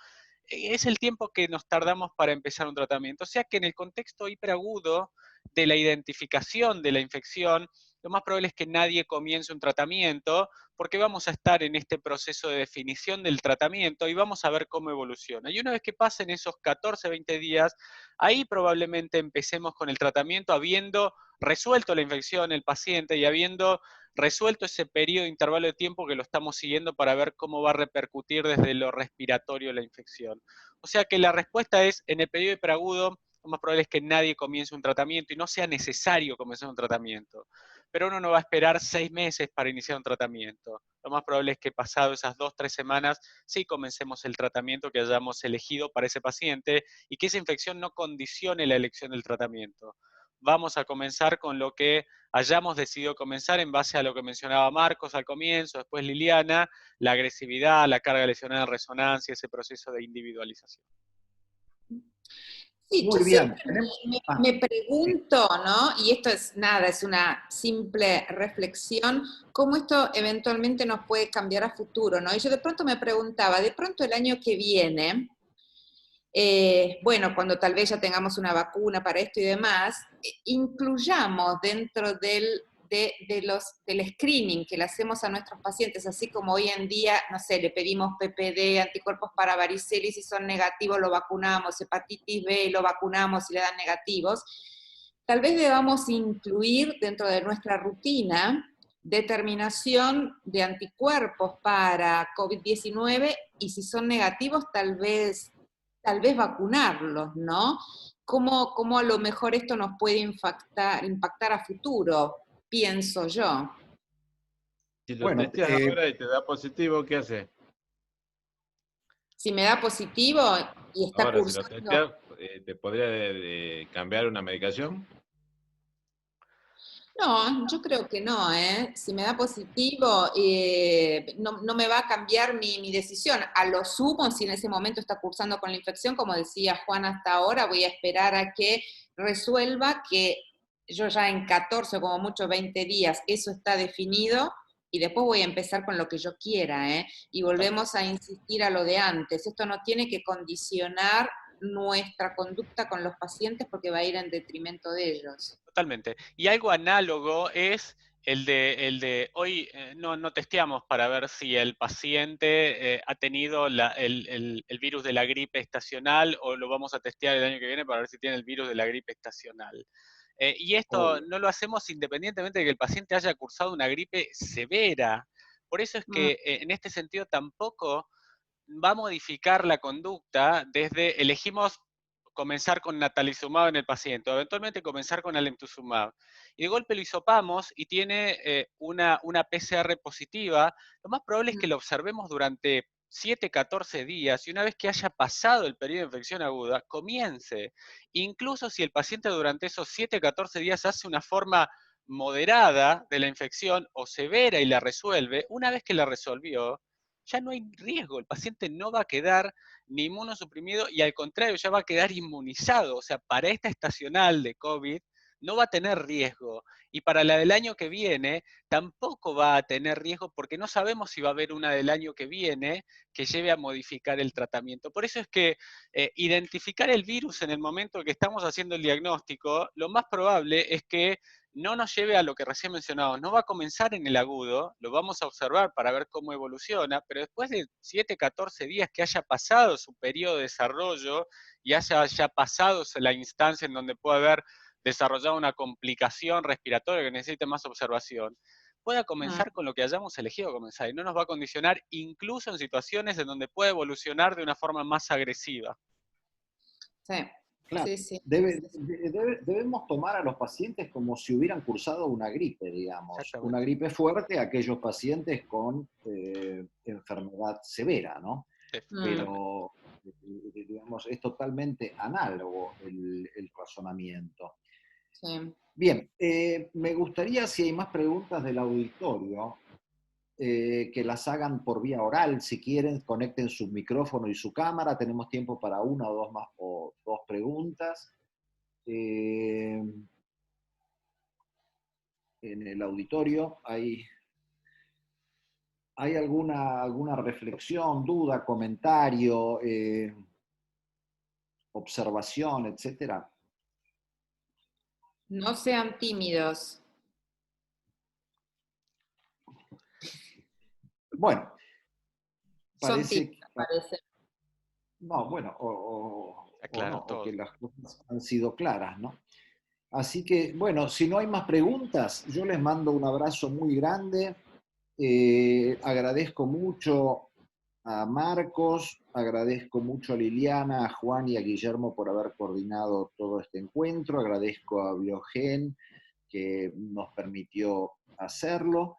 es el tiempo que nos tardamos para empezar un tratamiento. O sea que en el contexto hiperagudo de la identificación de la infección, lo más probable es que nadie comience un tratamiento, porque vamos a estar en este proceso de definición del tratamiento y vamos a ver cómo evoluciona. Y una vez que pasen esos 14, 20 días, ahí probablemente empecemos con el tratamiento habiendo resuelto la infección el paciente y habiendo resuelto ese periodo de intervalo de tiempo que lo estamos siguiendo para ver cómo va a repercutir desde lo respiratorio la infección. O sea que la respuesta es, en el periodo hiperagudo, lo más probable es que nadie comience un tratamiento y no sea necesario comenzar un tratamiento. Pero uno no va a esperar 6 meses para iniciar un tratamiento. Lo más probable es que pasado esas 2, 3 semanas, sí comencemos el tratamiento que hayamos elegido para ese paciente y que esa infección no condicione la elección del tratamiento. Vamos a comenzar con lo que hayamos decidido comenzar en base a lo que mencionaba Marcos al comienzo, después Liliana, la agresividad, la carga lesional en resonancia, ese proceso de individualización. Sí, Muy yo bien. siempre me pregunto, ¿no? Y esto es nada, es una simple reflexión, cómo esto eventualmente nos puede cambiar a futuro, ¿no? Y yo de pronto me preguntaba, de pronto el año que viene, bueno, cuando tal vez ya tengamos una vacuna para esto y demás, incluyamos dentro del screening que le hacemos a nuestros pacientes, así como hoy en día, no sé, le pedimos PPD, anticuerpos para varicela, y si son negativos lo vacunamos, hepatitis B lo vacunamos y le dan negativos, tal vez debamos incluir dentro de nuestra rutina determinación de anticuerpos para COVID-19 y si son negativos tal vez vacunarlos, ¿no? ¿Cómo a lo mejor esto nos puede impactar a futuro? Pienso yo. Si lo Bueno, testeas ahora y te da positivo, ¿qué haces? Si me da positivo y está Ahora, si lo cursando... testeas, ¿te podría cambiar una medicación? No, yo creo que no, ¿eh? Si me da positivo, no me va a cambiar mi decisión. A lo sumo, si en ese momento está cursando con la infección, como decía Juan hasta ahora, voy a esperar a que resuelva, que yo ya en 14 o como mucho 20 días, eso está definido, y después voy a empezar con lo que yo quiera, ¿eh? Y volvemos a insistir a lo de antes. Esto no tiene que condicionar nuestra conducta con los pacientes porque va a ir en detrimento de ellos. Totalmente. Y algo análogo es el de hoy no testeamos para ver si el paciente ha tenido el virus de la gripe estacional o lo vamos a testear el año que viene para ver si tiene el virus de la gripe estacional. Y esto no lo hacemos independientemente de que el paciente haya cursado una gripe severa. Por eso es que en este sentido tampoco va a modificar la conducta desde elegimos comenzar con natalizumab en el paciente, o eventualmente comenzar con alemtuzumab. Y de golpe lo hisopamos y tiene una PCR positiva, lo más probable es que lo observemos durante 7, 14 días y una vez que haya pasado el periodo de infección aguda, comience. Incluso si el paciente durante esos 7, 14 días hace una forma moderada de la infección o severa y la resuelve, una vez que la resolvió, ya no hay riesgo, el paciente no va a quedar ni inmunosuprimido y al contrario ya va a quedar inmunizado. O sea, para esta estacional de COVID no va a tener riesgo y para la del año que viene tampoco va a tener riesgo porque no sabemos si va a haber una del año que viene que lleve a modificar el tratamiento. Por eso es que identificar el virus en el momento que estamos haciendo el diagnóstico, lo más probable es que no nos lleve a lo que recién mencionamos. No va a comenzar en el agudo, lo vamos a observar para ver cómo evoluciona, pero después de 7, 14 días que haya pasado su periodo de desarrollo y haya ya pasado la instancia en donde puede haber desarrollado una complicación respiratoria que necesite más observación, pueda comenzar con lo que hayamos elegido comenzar y no nos va a condicionar incluso en situaciones en donde puede evolucionar de una forma más agresiva. Sí. Claro, Sí, sí. debemos tomar a los pacientes como si hubieran cursado una gripe, digamos. Una gripe fuerte, aquellos pacientes con enfermedad severa, ¿no? Pero, digamos, es totalmente análogo el razonamiento. Sí. Bien, me gustaría, si hay más preguntas del auditorio, que las hagan por vía oral, si quieren, conecten su micrófono y su cámara, tenemos tiempo para una o dos más o dos preguntas. En el auditorio hay alguna reflexión, duda, comentario, observación, etcétera. No sean tímidos. Bueno, Son tímidos, parece. No, bueno, Claro, o que las cosas han sido claras, ¿no? Así que, bueno, si no hay más preguntas, yo les mando un abrazo muy grande. Agradezco mucho a Marcos, agradezco mucho a Liliana, a Juan y a Guillermo por haber coordinado todo este encuentro. Agradezco a Biogen, que nos permitió hacerlo.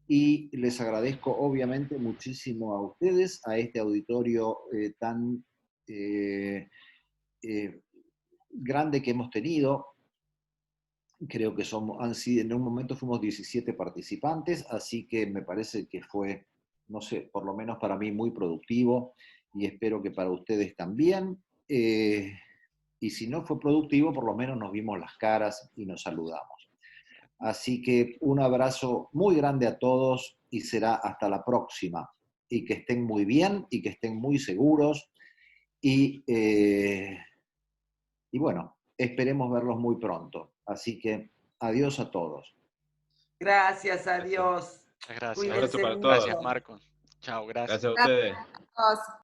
Y les agradezco obviamente muchísimo a ustedes, a este auditorio tan grande que hemos tenido. Creo que en un momento fuimos 17 participantes, así que me parece que fue, no sé, por lo menos para mí muy productivo y espero que para ustedes también. Y si no fue productivo, por lo menos nos vimos las caras y nos saludamos. Así que un abrazo muy grande a todos y será hasta la próxima. Y que estén muy bien y que estén muy seguros. Y bueno, esperemos verlos muy pronto. Así que adiós a todos. Gracias, adiós. Gracias. Cuídense Abrazo para mucho. todos. Gracias, Marco. Chao, gracias. Gracias a ustedes. Gracias.